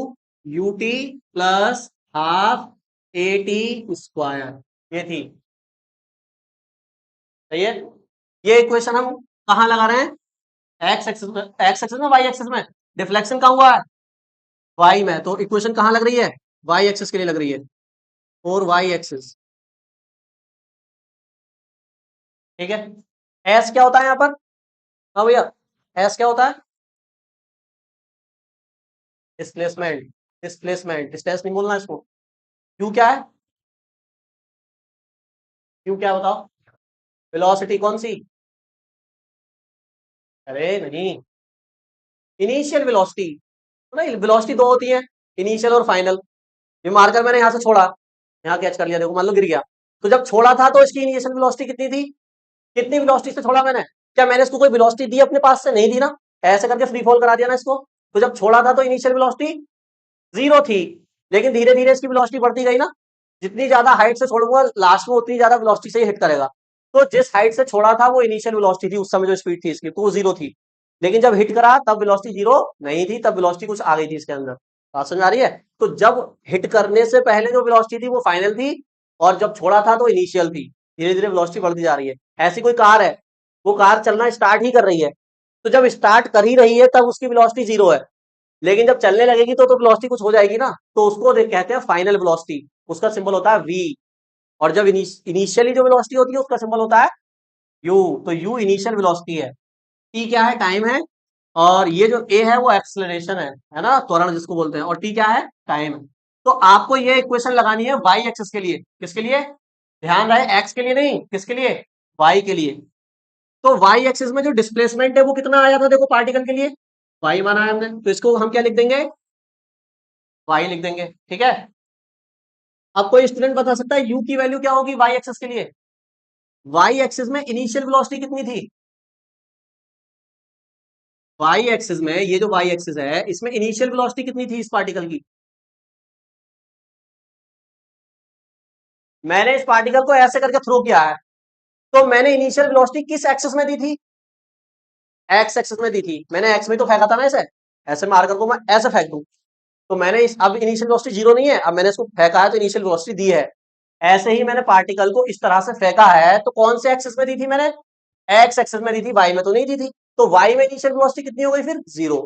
U T plus half A T square, ये थी। सही है। ये इक्वेशन हम कहाँ लगा रहे हैं? एक्स एक्सिस में, एक्स एक्सिस में, वाई एक्सिस में। डिफ्लेक्शन कहाँ हुआ है? वाई में। तो इक्वेशन कहाँ लग रही है? वाई एक्सिस के लिए लग रही है, और वाई एक्सिस। ठीक है। एस क्या होता है यहाँ पर? हाँ भैया, एस क्या होता है? डिस्प्लेसमेंट। डिस्प्लेसमेंट, डिस्टेंस नहीं बोलना इसको। क्यू क्या है? क्यू क्या बताओ? वेलोसिटी कौन सी? अरे नहीं, इनिशियल वेलोसिटी। नहीं, वेलोसिटी दो होती है, इनिशियल और फाइनल। ये मार्कर मैंने यहाँ से छोड़ा, यहाँ कैच कर लिया, देखो मान लो गिर गया। तो जब छोड़ा था तो इसकी इनिशियल वेलोसिटी कितनी थी? कितनी वेलोसिटी से छोड़ा मैंने? क्या मैंने इसको कोई वेलोसिटी दी अपने पास से? नहीं दी ना। ऐसे करके फ्री फॉल करा दिया ना इसको। तो जब छोड़ा था तो इनिशियल वेलोसिटी जीरो थी, लेकिन धीरे धीरे इसकी वेलोसिटी बढ़ती गई ना। जितनी ज्यादा हाइट से छोड़ूंगा लास्ट में उतनी ज्यादा वेलोसिटी से ही हिट करेगा। तो जिस हाइट से छोड़ा था वो इनिशियल वेलोसिटी थी, उस समय जो स्पीड थी इसकी, तो वो जीरो थी। लेकिन जब हिट करा तब वेलोसिटी जीरो नहीं थी, तब वेलोसिटी कुछ आ गई थी इसके अंदर। बात समझ आ रही है? तो जब हिट करने से पहले जो वेलोसिटी थी वो फाइनल थी, और जब छोड़ा था तो इनिशियल थी। धीरे धीरे वेलोसिटी बढ़ती जा रही है। ऐसी कोई कार है, वो कार चलना स्टार्ट ही कर रही है, तो जब स्टार्ट कर ही रही है तब उसकी वेलोसिटी जीरो है। लेकिन जब चलने लगेगी तो वेलोसिटी कुछ हो जाएगी ना, तो उसको कहते हैं फाइनल वेलोसिटी। उसका सिंबल होता है वी। और जब इनिशियली जो वेलोसिटी होती है उसका सिंबल होता है यू। तो यू इनिशियल वेलोसिटी है, टी क्या है? टाइम है। और ये जो ए है वो एक्सलेरेशन है ना, त्वरण जिसको बोलते हैं, और टी क्या है? टाइम है। तो आपको ये इक्वेशन लगानी है वाई एक्सिस के लिए। किसके लिए? ध्यान रहे, एक्स के लिए नहीं, किसके लिए? वाई के लिए। तो वाई एक्सिस में जो डिस्प्लेसमेंट है वो कितना आया था देखो पार्टिकल के लिए, वाई माना है हमने, तो इसको हम क्या लिख देंगे? वाई लिख देंगे, ठीक है। अब कोई स्टूडेंट बता सकता है यू की वैल्यू क्या होगी वाई एक्सिस के लिए? वाई एक्सिस में इनिशियल वेलोसिटी कितनी थी? वाई एक्सिस में, ये जो वाई एक्सिस है इसमें इनिशियल वेलोसिटी कितनी थी इस पार्टिकल की? मैंने इस पार्टिकल को ऐसे करके थ्रो किया है, तो मैंने इनिशियल वेलोसिटी किस एक्सिस में दी थी? एक्स एक्सिस में दी थी। मैंने एक्स में तो फेंका था ना, ऐसे ऐसे मार करके मैं ऐसे फेंक दूं, तो मैंने इस अब इनिशियल वेलोसिटी जीरो नहीं है, अब मैंने इसको फेंका है तो इनिशियल वेलोसिटी दी है। ऐसे ही मैंने पार्टिकल को इस तरह से फेंका है, तो कौन से एक्सिस में दी थी मैंने? एक्स एक्सिस में दी थी, वाई में तो नहीं दी थी। तो वाई में इनिशियल वेलोसिटी कितनी हो गई फिर? जीरो,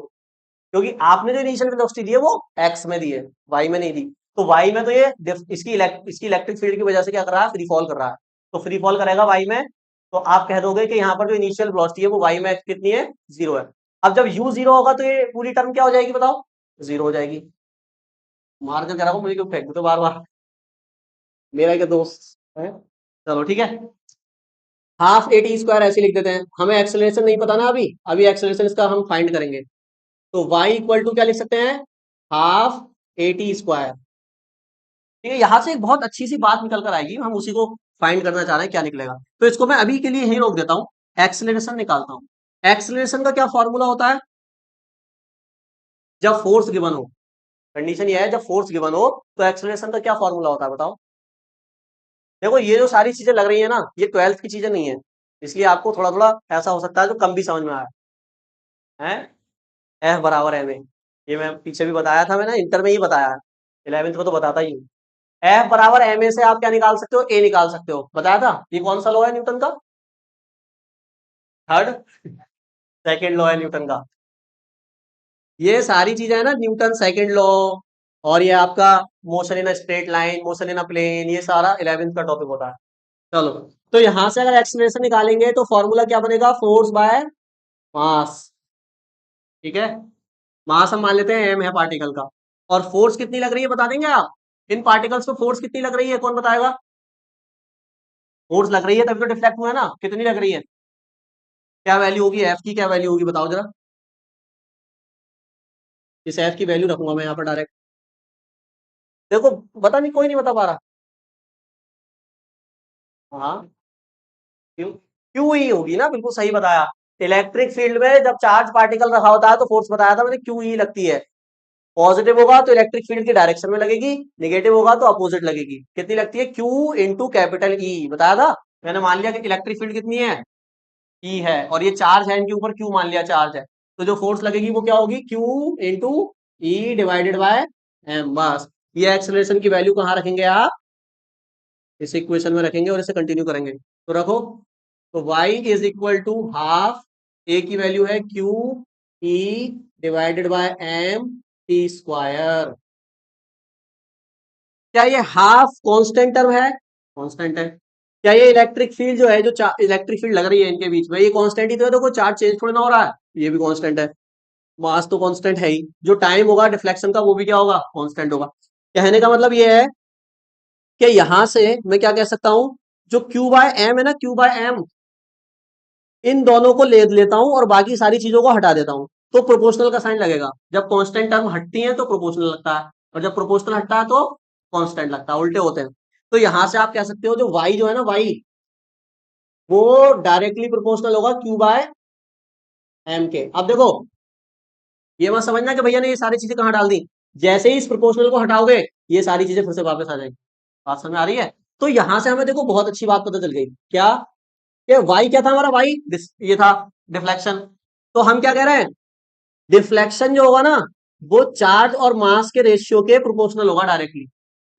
क्योंकि आपने जो इनिशियल वेलोसिटी दी है वो एक्स में दी है, वाई में नहीं दी। तो वाई में तो ये इसकी इलेक्ट्रिक फील्ड की वजह से क्या कर रहा है? फ्री फॉल कर रहा है, तो फ्री फॉल करेगा वाई में। तो आप कह दोगे कि यहाँ पर जो इनिशियल वेलोसिटी है वो वाई में कितनी है? जीरो है। अब जब यू जीरो होगा तो ये पूरी टर्म क्या हो जाएगी बताओ? जीरो हो जाएगी। मार कर कह रहा हूँ, मुझे क्यों फेंक दो बार बार, मेरा क्या दोस्त है। चलो ठीक है, हाफ ए टी स्क्वायर ऐसे लिख देते हैं। हमें एक्सेलरेशन नहीं पता ना अभी, अभी एक्सेलरेशन इसका हम फाइंड करेंगे। तो y इक्वल टू क्या लिख सकते हैं? Half A T square. ठीक है, यहां से एक बहुत अच्छी सी बात निकल कर आएगी, हम उसी को फाइंड करना चाह रहे हैं, क्या निकलेगा। तो इसको मैं अभी के लिए यही रोक देता हूँ, एक्सेलरेशन निकालता हूँ। एक्सेलरेशन का क्या फॉर्मूला होता है जब फोर्स गिवन हो? कंडीशन ये है, जब फोर्स गिवन हो तो एक्सेलरेशन का क्या फॉर्मूला होता है बताओ। देखो ये जो सारी चीजें लग रही है ना, ये 12th की चीजें नहीं है, इसलिए आपको थोड़ा थोड़ा ऐसा हो सकता है जो कम भी समझ में आया है। एफ बराबर एम ए, ये मैं पीछे भी बताया था, मैंने इंटर में ही बताया है, 11th को तो बताता ही हूँ। एफ बराबर एम ए से आप क्या निकाल सकते हो? ए निकाल सकते हो, बताया था। ये कौन सा लॉ है न्यूटन का? थर्ड, सेकेंड लॉ है न्यूटन का। ये सारी चीजें है ना, न्यूटन सेकेंड लॉ, और ये आपका motion in a straight line, motion in a plane, ये सारा 11th का टॉपिक होता है। चलो, तो यहां से अगर एक्सलेशन निकालेंगे तो फॉर्मूला क्या बनेगा? Force by mass. ठीक है, मास हम मान लेते हैं एम है पार्टिकल का, और फोर्स कितनी लग रही है बता देंगे आप? इन पार्टिकल्स पे फोर्स कितनी लग रही है, कौन बताएगा? फोर्स लग रही है तभी तो डिफ्लेक्ट हुआ है ना, कितनी लग रही है? क्या वैल्यू होगी एफ की, क्या वैल्यू होगी बताओ जरा। इस एफ की वैल्यू रखूंगा मैं यहाँ पर डायरेक्ट। देखो, बता नहीं, कोई नहीं बता पा रहा। हाँ, क्यों? क्यू ही होगी ना, बिल्कुल सही बताया। इलेक्ट्रिक फील्ड में जब चार्ज पार्टिकल रखा होता है तो फोर्स बताया था मैंने, क्यू ही लगती है। पॉजिटिव होगा तो इलेक्ट्रिक फील्ड की डायरेक्शन में लगेगी, नेगेटिव होगा तो अपोजिट लगेगी। कितनी लगती है? क्यू इंटू कैपिटल ई, बताया था मैंने। मान लिया कि इलेक्ट्रिक फील्ड कितनी है? ई है, और ये चार्ज है इनके ऊपर, क्यू मान लिया चार्ज है, तो जो फोर्स लगेगी वो क्या होगी? Q into E divided by M, बस। ये एक्सेलरेशन की वैल्यू कहाँ रखेंगे आप? इस इक्वेशन में रखेंगे और इसे कंटिन्यू करेंगे, तो रखो। तो y is equal to half, A की वैल्यू है Q E divided by M T square. क्या ये हाफ कांस्टेंट टर्म है? कांस्टेंट है। क्या ये इलेक्ट्रिक फील्ड जो है, जो इलेक्ट्रिक फील्ड लग रही है इनके बीच में, ये कांस्टेंट ही तो है, देखो चार्ज चेंज थोड़ी ना हो रहा है, ये भी कांस्टेंट है। मास तो कांस्टेंट है ही, जो टाइम होगा डिफ्लेक्शन का वो भी क्या होगा? कांस्टेंट होगा। कहने का मतलब ये है कि यहां से मैं क्या कह सकता हूं, जो क्यू बाय एम है ना, क्यू बाय एम, इन दोनों को ले लेता हूं और बाकी सारी चीजों को हटा देता हूं, तो प्रोपोर्शनल का साइन लगेगा। जब कांस्टेंट टर्म हटती है तो प्रोपोर्शनल लगता है, और जब प्रोपोर्शनल हटता है तो कांस्टेंट लगता है, उल्टे होते हैं। तो यहां से आप कह सकते हो जो वाई जो है ना, वाई वो डायरेक्टली प्रोपोर्शनल होगा क्यू बाय एम के। अब देखो, ये मत समझना कि भैया ने ये सारी चीजें कहाँ डाल दी, जैसे ही इस प्रोपोर्शनल को हटाओगे ये सारी चीजें फिर से वापस आ जाएंगी। बात समझ में आ रही है? तो यहां से हमें देखो बहुत अच्छी बात पता चल गई, क्या? कि वाई क्या था हमारा? वाई ये था डिफ्लेक्शन। तो हम क्या कह रहे हैं? डिफ्लेक्शन जो होगा ना, वो चार्ज और मास के रेशियो के प्रोपोर्शनल होगा डायरेक्टली।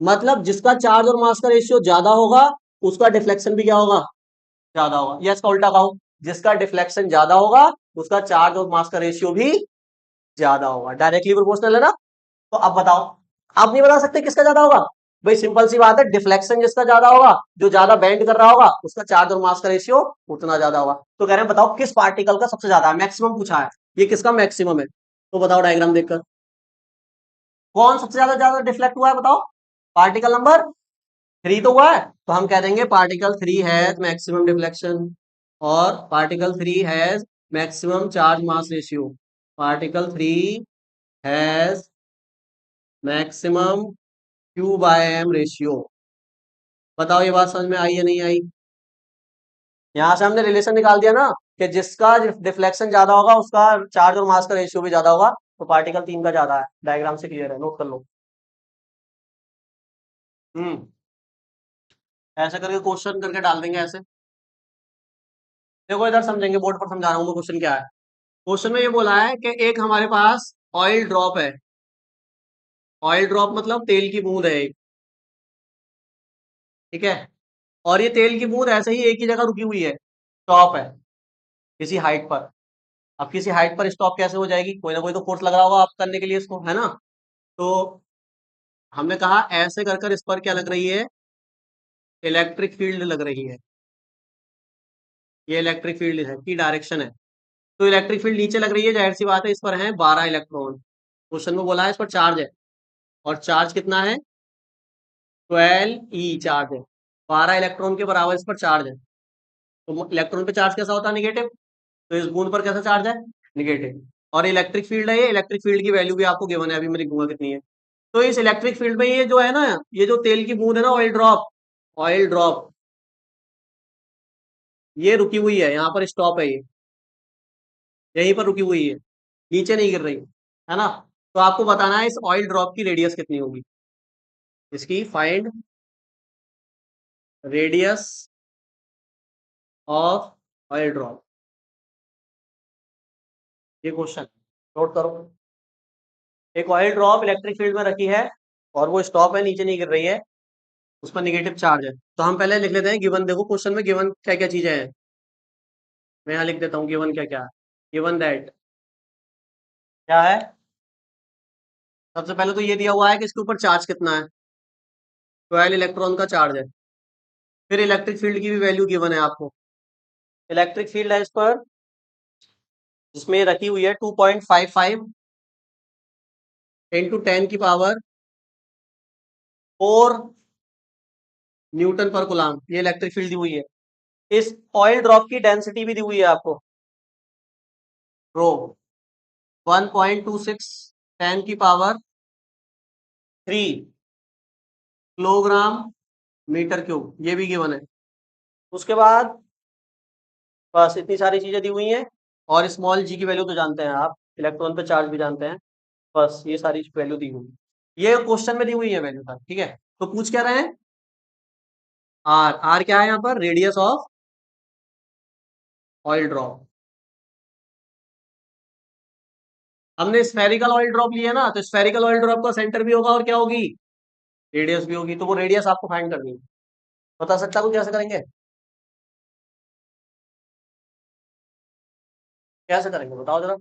मतलब जिसका चार्ज और मास का रेशियो ज्यादा होगा उसका डिफ्लेक्शन भी क्या होगा? ज्यादा होगा। या इसका उल्टा कहो, जिसका डिफ्लेक्शन ज्यादा होगा उसका चार्ज और मास का रेशियो भी ज्यादा होगा, डायरेक्टली प्रोपोर्शनल है ना। तो अब बताओ, आप नहीं बता सकते किसका ज्यादा होगा? भाई सिंपल सी बात है, डिफ्लेक्शन जिसका ज्यादा होगा, जो ज्यादा बेंड कर रहा होगा, उसका चार्ज और मास का रेशियो उतना ज्यादा होगा। तो कह रहे हैं बताओ किस पार्टिकल का सबसे ज्यादा है, मैक्सिमम पूछा है, ये किसका मैक्सिमम है? तो बताओ डायग्राम देखकर, कौन सबसे ज्यादा ज्यादा डिफ्लेक्ट हुआ है बताओ? पार्टिकल नंबर 3 तो हुआ है, तो हम कह देंगे पार्टिकल 3 हैज मैक्सिमम डिफ्लेक्शन, और particle 3 has maximum charge mass ratio. Particle 3 has maximum Q by M ratio. बताओ ये बात समझ में आई या नहीं आई? यहां से हमने रिलेशन निकाल दिया ना, कि जिसका डिफ्लेक्शन ज्यादा होगा उसका चार्ज और मास का रेशियो भी ज्यादा होगा, तो पार्टिकल 3 का ज्यादा है। डायग्राम से क्लियर है, नोट कर लो। हम्म ऐसे करके क्वेश्चन करके डाल देंगे ऐसे। देखो इधर समझेंगे, बोर्ड पर समझा रहा हूँ मैं क्वेश्चन क्या है। क्वेश्चन में ये बोला है कि एक हमारे पास ऑयल ड्रॉप है। ऑयल ड्रॉप मतलब तेल की बूंद है एक, ठीक है। और ये तेल की बूंद ऐसे ही एक ही जगह रुकी हुई है, स्टॉप है किसी हाइट पर। अब किसी हाइट पर स्टॉप कैसे हो जाएगी, कोई ना कोई तो फोर्स लग रहा होगा आप करने के लिए इसको, है ना। तो हमने कहा ऐसे कर कर इस पर क्या लग रही है, इलेक्ट्रिक फील्ड लग रही है। ये इलेक्ट्रिक फील्ड है की डायरेक्शन है। तो इलेक्ट्रिक फील्ड नीचे लग रही है, जाहिर सी बात है इस पर है 12 इलेक्ट्रॉन। क्वेश्चन में बोला है इस पर चार्ज है, और चार्ज कितना है, 12 ई चार्ज है। 12 इलेक्ट्रॉन के बराबर इस पर चार्ज है। तो इलेक्ट्रॉन पे चार्ज कैसा होता है, निगेटिव। तो इस बूंद पर कैसा चार्ज है, निगेटिव। और इलेक्ट्रिक फील्ड है, ये इलेक्ट्रिक फील्ड की वैल्यू भी आपको गिवन है, अभी मैं लिखूंगा कितनी है। तो इस इलेक्ट्रिक फील्ड में ये जो है ना, ये जो तेल की बूंद है ना, ऑयल ड्रॉप, ऑयल ड्रॉप ये रुकी हुई है, यहाँ पर स्टॉप है ये, यहीं पर रुकी हुई है, नीचे नहीं गिर रही, है ना। तो आपको बताना है इस ऑयल ड्रॉप की रेडियस कितनी होगी। इसकी find radius of oil drop, ये क्वेश्चन नोट करो। एक ऑयल ड्रॉप इलेक्ट्रिक फील्ड में रखी है, और वो स्टॉप है, नीचे नहीं गिर रही है, उस पर निगेटिव चार्ज है। तो हम पहले लिख लेते हैं गिवन। देखो क्वेश्चन में गिवन क्या क्या चीजें हैं, मैं यहाँ लिख देता हूँ गिवन क्या क्या है। गिवन दैट क्या है, सबसे पहले तो ये दिया हुआ है कि इसके ऊपर चार्ज कितना है, 12 इलेक्ट्रॉन का चार्ज है। फिर इलेक्ट्रिक फील्ड की भी वैल्यू गिवन है आपको। इलेक्ट्रिक फील्ड है इस पर, जिसमें ये रखी हुई है 2.55 इंटू 10 की पावर 4 न्यूटन पर कूलम, ये इलेक्ट्रिक फील्ड दी हुई है। इस ऑयल ड्रॉप की डेंसिटी भी दी हुई है आपको, रो 1.26 10 की पावर 3 किलोग्राम मीटर क्यूब, ये भी गिवन है। उसके बाद बस इतनी सारी चीजें दी हुई हैं, और स्मॉल जी की वैल्यू तो जानते हैं आप, इलेक्ट्रॉन पे चार्ज भी जानते हैं। बस ये सारी वैल्यू दी हुई है, ये क्वेश्चन में दी हुई है वैल्यू तक, ठीक है। तो पूछ क्या रहे हैं, आर, आर क्या है यहाँ पर, रेडियस ऑफ ऑयल ड्रॉप। हमने स्फेरिकल ऑयल ड्रॉप लिया ना, तो स्फेरिकल ऑयल ड्रॉप का सेंटर भी होगा और क्या होगी, रेडियस भी होगी। तो वो रेडियस आपको फाइंड करनी है। बता सकता हूँ कैसे करेंगे, कैसे करेंगे बताओ जरा।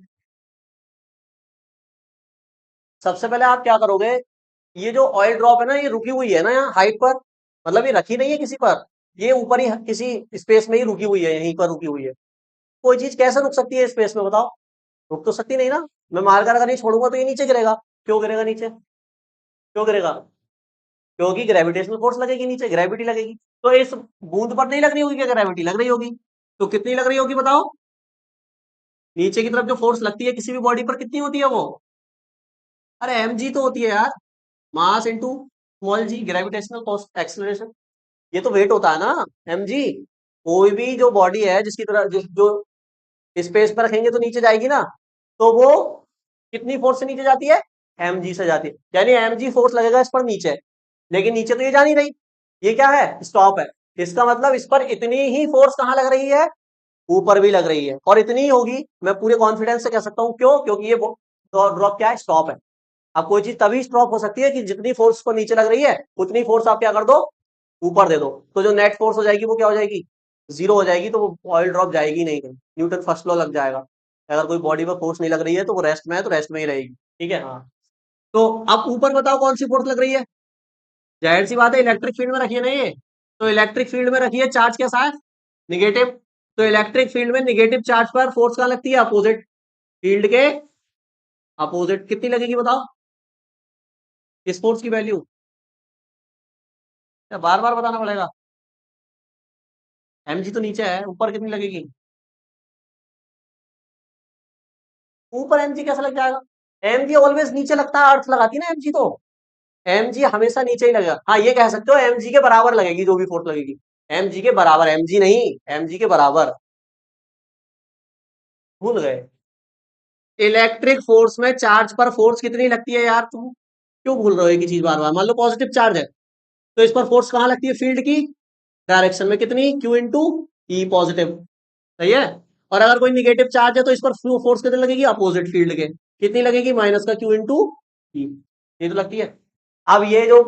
सबसे पहले आप क्या करोगे, ये जो ऑयल ड्रॉप है ना, ये रुकी हुई है ना यहाँ हाइट पर, मतलब ये रखी नहीं है किसी पर, ये ऊपर ही किसी स्पेस में ही रुकी हुई है, यहीं पर रुकी हुई है। कोई चीज कैसे रुक सकती है स्पेस में बताओ, रुक तो सकती नहीं ना। मैं मारकर अगर नहीं छोड़ूंगा तो ये नीचे गिरेगा। क्यों गिरेगा नीचे, क्यों गिरेगा, क्योंकि ग्रेविटेशनल फोर्स लगेगी, नीचे ग्रेविटी लगेगी। तो इस बूंद पर नहीं लग रही होगी क्या, ग्रेविटी लग रही होगी। तो कितनी लग रही होगी बताओ, नीचे की तरफ जो फोर्स लगती है किसी भी बॉडी पर कितनी होती है वो, अरे एम जी तो होती है यार, मास इंटू स्मॉल जी, ग्रेविटेशनल एक्सेलरेशन। ये तो वेट होता है ना, एम जी। कोई भी जो बॉडी है जिसकी तरह जो स्पेस पर रखेंगे तो नीचे जाएगी ना, तो वो कितनी फोर्स से नीचे जाती है, एम जी से जाती है। यानी एम जी फोर्स लगेगा इस पर नीचे, लेकिन नीचे तो ये जा नहीं रही, ये क्या है, स्टॉप है। इसका मतलब इस पर इतनी ही फोर्स कहां लग रही है, ऊपर भी लग रही है, और इतनी ही होगी, मैं पूरे कॉन्फिडेंस से कह सकता हूं। क्यों, क्योंकि ये ड्रॉप क्या है, स्टॉप है। अब कोई चीज तभी स्टॉप हो सकती है कि जितनी फोर्स को नीचे लग रही है उतनी फोर्स आप क्या कर दो, ऊपर दे दो। तो जो नेट फोर्स हो जाएगी वो क्या हो जाएगी, जीरो हो जाएगी। तो वो ऑयल ड्रॉप जाएगी नहीं कहीं, न्यूटन फर्स्ट लॉ लग जाएगा। अगर कोई बॉडी पर फोर्स नहीं लग रही है तो वो रेस्ट में है, तो रेस्ट में ही रहेगी, ठीक है। हाँ, तो अब ऊपर बताओ कौन सी फोर्स लग रही है, जाहिर सी बात है इलेक्ट्रिक फील्ड में रखी है ना ये। तो इलेक्ट्रिक फील्ड में रखी है, चार्ज कैसा है, निगेटिव। तो इलेक्ट्रिक फील्ड में निगेटिव चार्ज पर फोर्स कहां लगती है, अपोजिट फील्ड के अपोजिट। कितनी लगेगी बताओ, इस फोर्स की वैल्यू बार बार बताना पड़ेगा, एम जी तो नीचे है, ऊपर कितनी लगेगी, ऊपर एम जी कैसे लग जाएगा, एम जी ऑलवेज नीचे लगता है, अर्थ लगाती है ना एम जी। तो एम जी हमेशा नीचे ही लगेगा। हाँ, ये कह सकते हो एम जी के बराबर लगेगी, जो भी फोर्स लगेगी एम जी के बराबर, एम जी नहीं, एम जी के बराबर। भूल गए, इलेक्ट्रिक फोर्स में चार्ज पर फोर्स कितनी लगती है यार, तुम क्यों भूल रहे हो एक ही चीज बार बार। मान लो पॉजिटिव चार्ज है, तो इस पर फोर्स कहां लगती है, फील्ड की डायरेक्शन में कितनी, Q इंटू ई पॉजिटिव, सही है। और अगर कोई निगेटिव चार्ज है तो इस पर फोर्स कितनी लगेगी, अपोजिट फील्ड के कितनी लगेगी, माइनस का Q इंटू ई, ये तो लगती है। अब ये जो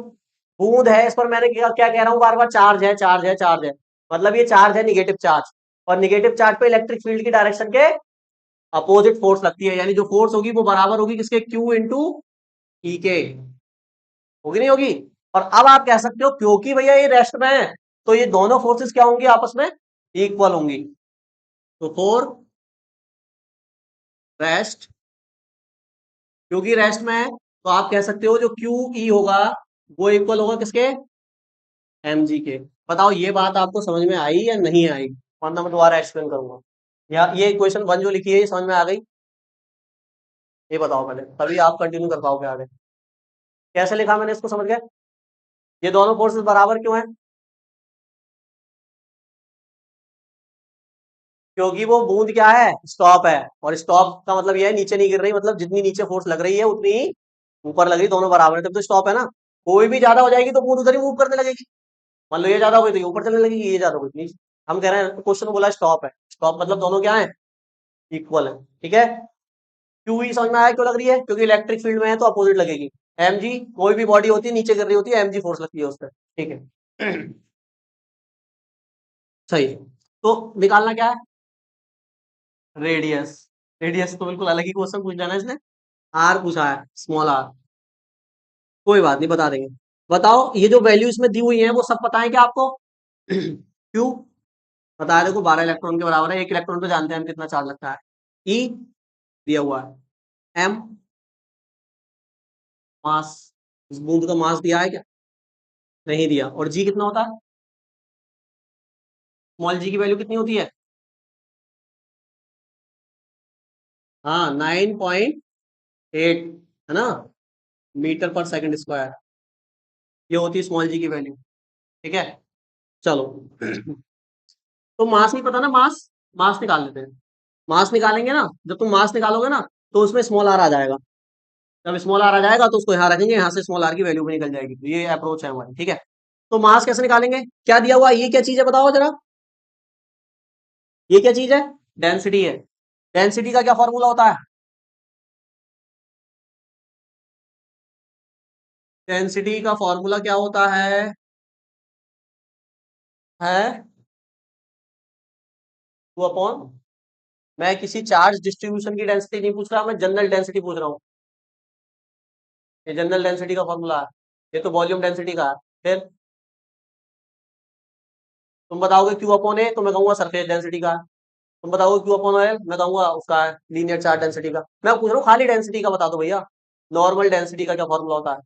बूंद है इस पर मैंने क्या कह रहा हूं बार बार, चार्ज है चार्ज है चार्ज है, मतलब ये चार्ज है निगेटिव चार्ज, और निगेटिव चार्ज पे इलेक्ट्रिक फील्ड की डायरेक्शन के अपोजिट फोर्स लगती है, यानी जो फोर्स होगी वो बराबर होगी किसके, Q इंटू ई के, होगी नहीं होगी। और अब आप कह सकते हो क्योंकि भैया ये रेस्ट में है तो ये दोनों फोर्सेस क्या होंगी, आपस में इक्वल होंगी, तो फोर रेस्ट, क्योंकि रेस्ट में है तो आप कह सकते हो जो क्यू ई होगा वो इक्वल होगा किसके, एम जी के। बताओ ये बात आपको समझ में आई या नहीं आई, वरना मैं दोबारा एक्सप्लेन करूंगा। या ये क्वेश्चन वन जो लिखी है ये समझ में आ गई, ये बताओ पहले, तभी आप कंटिन्यू कर पाओगे आगे। कैसे लिखा मैंने इसको, समझ गए, ये दोनों फोर्सेस बराबर क्यों हैं, क्योंकि वो बूंद क्या है, स्टॉप है, और स्टॉप का मतलब ये है नीचे नहीं गिर रही, मतलब जितनी नीचे फोर्स लग रही है उतनी ही ऊपर लग रही, दोनों बराबर है तब तो स्टॉप है ना। कोई भी ज्यादा हो जाएगी तो बूंद उधर ही मूव करने लगेगी, मान लो ये ज्यादा हो गई तो ये ऊपर चलने लगेगी, ये ज्यादा हो गई तो नीचे। हम कह रहे हैं क्वेश्चन बोला स्टॉप है, स्टॉप मतलब दोनों क्या है, इक्वल है, ठीक है। क्यू ही समझ में आया क्यों लग रही है, क्योंकि इलेक्ट्रिक फील्ड में है तो अपोजिट लगेगी। एम जी, कोई भी बॉडी होती है नीचे गिर रही होती है, एम जी फोर्स लगती है उस पर, ठीक है। सही है, तो निकालना क्या है, रेडियस, रेडियस तो बिल्कुल अलग ही क्वेश्चन पूछ जाना है इसने, आर पूछा है, स्मॉल आर, कोई बात नहीं बता देंगे। बताओ ये जो वैल्यू इसमें दी हुई है वो सब पता है क्या आपको, क्यू बताया, देखो 12 इलेक्ट्रॉन के बराबर है, एक इलेक्ट्रॉन पे जानते हैं हम कितना चार्ज लगता है, ई दिया हुआ है, एम मास, इस बूंद का मास दिया है क्या, नहीं दिया, और जी कितना होता है, स्मॉल जी की वैल्यू कितनी होती है, हाँ 9.8, है ना, मीटर पर सेकंड स्क्वायर, ये होती है स्मॉल जी की वैल्यू, ठीक है। चलो, तो मास नहीं पता ना, मास, मास निकाल लेते हैं, मास निकालेंगे ना, जब तुम मास निकालोगे ना तो उसमें स्मॉल आर आ जाएगा, जब स्मॉल आर आ जाएगा तो उसको यहाँ रखेंगे, यहाँ से स्मॉल आर की वैल्यू भी निकल जाएगी, तो ये अप्रोच है हमारी, ठीक है। तो मास कैसे निकालेंगे, क्या दिया हुआ है? ये क्या चीज है बताओ जरा, ये क्या चीज है, डेंसिटी है, डेंसिटी का क्या फॉर्मूला होता है, डेंसिटी का फॉर्मूला क्या होता है 2 अपॉन, मैं किसी चार्ज डिस्ट्रीब्यूशन की डेंसिटी नहीं पूछ रहा, मैं जनरल डेंसिटी पूछ रहा हूँ, ये जनरल डेंसिटी का फॉर्मूला है, ये तो वॉल्यूम डेंसिटी का है। फिर तुम बताओगे क्यू अपॉन ए तो मैं कहूंगा सरफेस डेंसिटी का है, तुम बताओगे क्यू अपॉन एल मैं कहूंगा उसका है लीनियर चार्ज डेंसिटी का, मैं पूछ रहा हूँ खाली डेंसिटी का बता दो भैया, नॉर्मल डेंसिटी का क्या फॉर्मूला होता है,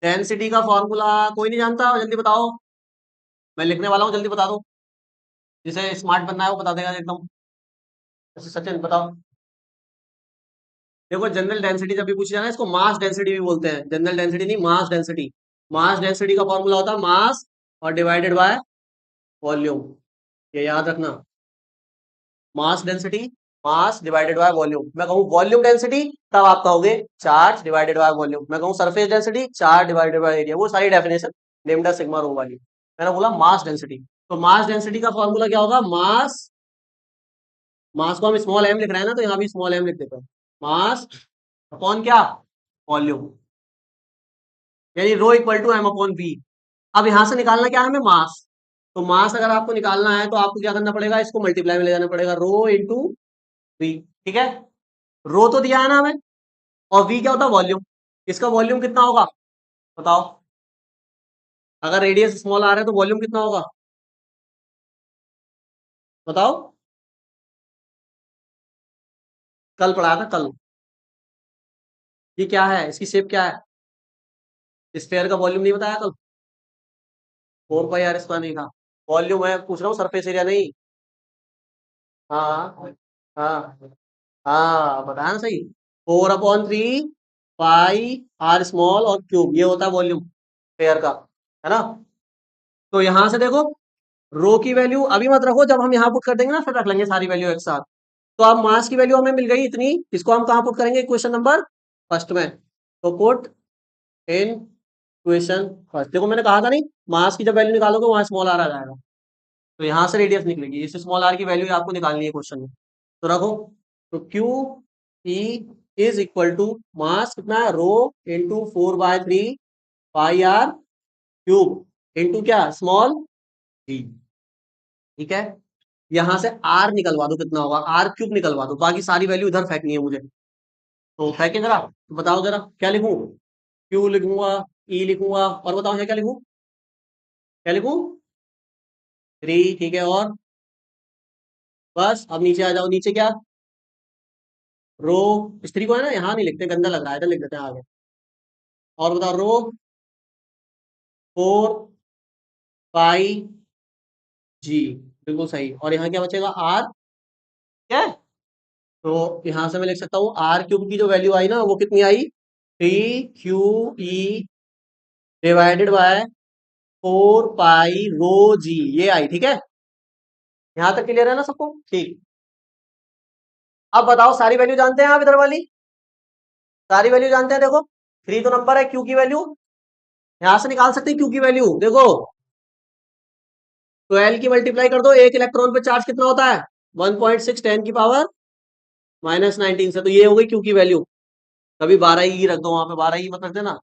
डेंसिटी का फॉर्मूला कोई नहीं जानता, जल्दी बताओ, मैं लिखने वाला हूँ, जल्दी बता दो, जिसे स्मार्ट बनना है वो बता देगा एकदम। अच्छा, सचिन बताओ, देखो जनरल डेंसिटी जब भी पूछी जाना है इसको मास डेंसिटी भी बोलते हैं, जनरल डेंसिटी नहीं, मास डेंसिटी, मास डेंसिटी का फॉर्मूला होता है मास और डिवाइडेड बाय वॉल्यूम, ये याद रखना, mass density, mass divided by volume, मैं कहूँ वॉल्यूम डेंसिटी तब आप कहोगे चार्ज डिवाइडेड बाय वॉल्यूम, मैं कहूँ surface density charge divided by area, वो सारी डेफिनेशन लेमडा सिग्मा रो वाली, मैंने बोला मास डेंसिटी, तो मास डेंसिटी का फॉर्मूला क्या होगा, मास, मास को हम स्मॉल एम लिख रहे हैं ना तो यहाँ भी स्मॉल एम लिख देते हैं, मास अपॉन क्या, वॉल्यूम, यानी rho equal to M upon V. अब यहां से निकालना क्या है हमें, मास, तो मास अगर आपको निकालना है तो आपको क्या करना पड़ेगा, इसको मल्टीप्लाई में ले जाना पड़ेगा, रो इंटू वी, ठीक है। रो तो दिया है ना हमें, और वी क्या होता है, वॉल्यूम, इसका वॉल्यूम कितना होगा बताओ, अगर रेडियस स्मॉल आ रहा है तो वॉल्यूम कितना होगा बताओ, कल पढ़ाया था कल, ये क्या है, इसकी शेप क्या है, स्फेयर का वॉल्यूम नहीं बताया कल, 4 पाई r² नहीं था, वॉल्यूम है पूछ रहा हूँ, सरफेस एरिया नहीं, हाँ हाँ हाँ बताया ना सही, 4/3 पाई r स्मॉल और क्यूब, ये होता है वॉल्यूम पेयर का, है ना। तो यहां से देखो रो की वैल्यू अभी मत रखो, जब हम यहाँ पुट कर देंगे ना फिर रख लेंगे सारी वैल्यू एक साथ। तो अब मास की वैल्यू हमें मिल गई इतनी, इसको हम कहाँ पुट करेंगे, क्वेश्चन नंबर फर्स्ट में, तो पुट इन इक्वेशन फर्स्ट। देखो मैंने कहा था नहीं, मास की जब वैल्यू निकालोगे वहां स्मॉल आर आ जाएगा, तो यहाँ से रेडियस निकलेगी, इस स्मॉल आर की वैल्यू आपको निकालनी है क्वेश्चन में। तो रखो, तो Q E is equal to mass कितना है, rho into 4/3 pi R cube into क्या, स्मॉल डी। ठीक है, यहां से आर निकलवा दो, कितना होगा, आर क्यूब निकलवा दो, बाकी सारी वैल्यू इधर फेंकनी है मुझे। तो फेंके जरा, तो बताओ जरा क्या लिखूं, क्यू लिखूंगा, ई लिखूंगा, और बताओ यहाँ क्या लिखूं, क्या लिखूं, 3, ठीक है, और बस अब नीचे आ जाओ, नीचे क्या, रो, स्त्री को है ना, यहाँ नहीं लिखते, गंदा लग रहा है, इधर लिख देते हैं आगे। और बताओ रो 4 पाई जी, बिल्कुल सही, और यहाँ क्या बचेगा, आर, क्या है? तो यहाँ से मैं लिख सकता हूँ आर क्यूब की जो वैल्यू आई ना वो कितनी आई, 3 QE डिवाइडेड बाय 4 पाई ρ g, ये आई, ठीक है, यहाँ तक क्लियर है ना सबको, ठीक। अब बताओ सारी वैल्यू जानते हैं आप, इधर वाली सारी वैल्यू जानते हैं, देखो 3 तो नंबर है, क्यू की वैल्यू यहां से निकाल सकते हैं, क्यू की वैल्यू देखो, 12 की मल्टीप्लाई कर दो, एक इलेक्ट्रॉन पे चार्ज कितना होता है, 1.6 10 की पावर -19 से, तो ये हो गई क्यू की वैल्यू। कभी 12 ही रख दो वहां पे, 12 ही मत रख देना,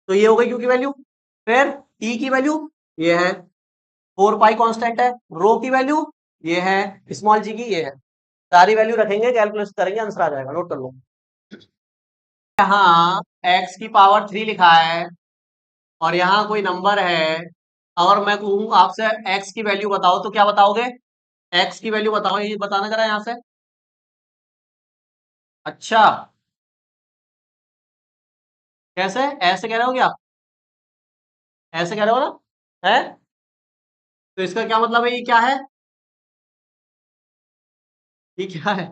तो ये हो गई क्यू की वैल्यू। फिर ई की वैल्यू ये है, 4 पाई कांस्टेंट है, रो की वैल्यू ये है, स्मॉल जी की ये है, सारी वैल्यू रखेंगे, कैलकुलेट करेंगे, आंसर आ जाएगा, नोट कर लो। यहाँ x की पावर 3 लिखा है, और यहाँ कोई नंबर है, और मैं कहूँ आपसे x की वैल्यू बताओ, तो क्या बताओगे, x की वैल्यू बताओ, ये बताना जरा यहाँ से। अच्छा, कैसे, ऐसे कह रहे हो क्या, ऐसे कह रहे हो ना, है, तो इसका क्या मतलब है, ये क्या है, ये क्या है,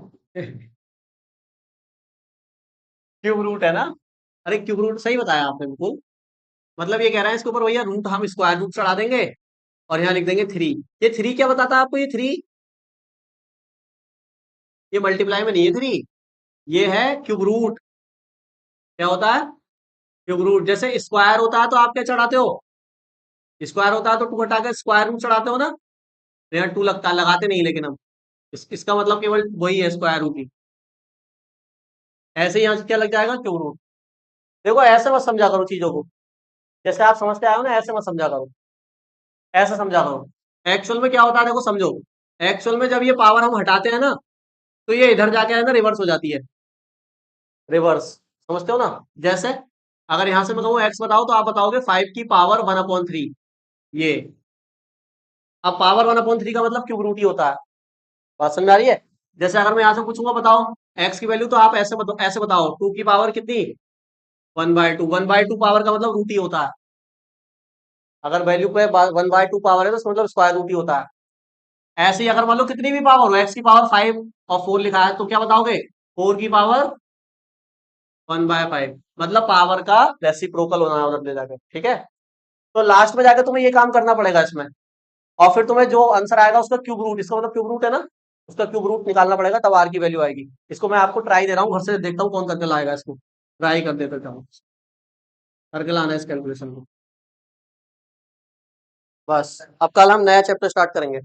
क्यूब रूट है ना, अरे क्यूब रूट सही बताया आपने बिल्कुल, मतलब ये कह रहा है इसके ऊपर भैया रूट हम स्क्वायर रूट चढ़ा देंगे, और यहाँ लिख देंगे 3। ये 3 क्या बताता है आपको, ये 3, ये मल्टीप्लाई में नहीं है 3, ये है क्यूब रूट। क्या होता है, क्यूब रूट, जैसे स्क्वायर होता है तो आप क्या चढ़ाते हो, स्क्वायर होता है तो 2 हटा के स्क्वायर रूट चढ़ाते हो ना, तो यहाँ 2 लगता है, लगाते नहीं, लेकिन हम इसका मतलब केवल वही है, स्क्वायर रूट ही। ऐसे ही यहाँ से क्या लग जाएगा, क्यूब रूट। देखो ऐसे मत समझा करो चीजों को, जैसे आप समझते आए हो ना, ऐसे मत समझा करो, ऐसे समझा करो। एक्चुअल में क्या होता है देखो, समझो, एक्चुअल में जब ये पावर हम हटाते हैं ना, तो ये इधर जाके है ना रिवर्स हो जाती है, रिवर्स, समझते हो ना, जैसे अगर यहां से मैं कहूँ एक्स बताओ, तो आप बताओगे 5 की पावर 1/3, ये, अब पावर 1/3 का मतलब क्यूब रूट ही होता है, बात समझ आ रही है। जैसे अगर मैं यहां से पूछूंगा बताओ एक्स की वैल्यू, तो आप ऐसे बताओ 2 की पावर कितनी, 1/2, 1/2 पावर का मतलब रूट ही होता है, अगर वैल्यू पे 1/2 पावर है तो उसका मतलब स्क्वायर रूट ही होता है। ऐसे ही अगर मान लो कितनी भी पावर हो, एक्स की पावर 5 और 4 लिखा है, तो क्या बताओगे, 4 की पावर 1/5, मतलब पावर का रेसिप्रोकल होना है उधर ले जाकर, ठीक है। तो लास्ट में जाकर तुम्हें ये काम करना पड़ेगा इसमें, और फिर तुम्हें जो आंसर आएगा उसका क्यूब रूट, इसका मतलब क्यूब रूट है ना, उसका क्यूब रूट निकालना पड़ेगा, तब आर की वैल्यू आएगी। इसको मैं आपको ट्राई दे रहा हूँ, घर से देखता हूँ कौन करके लाएगा इसको, ट्राई कर देते जाओ, करके लाना है इस कैलकुलेशन को। बस अब कल हम नया चैप्टर स्टार्ट करेंगे।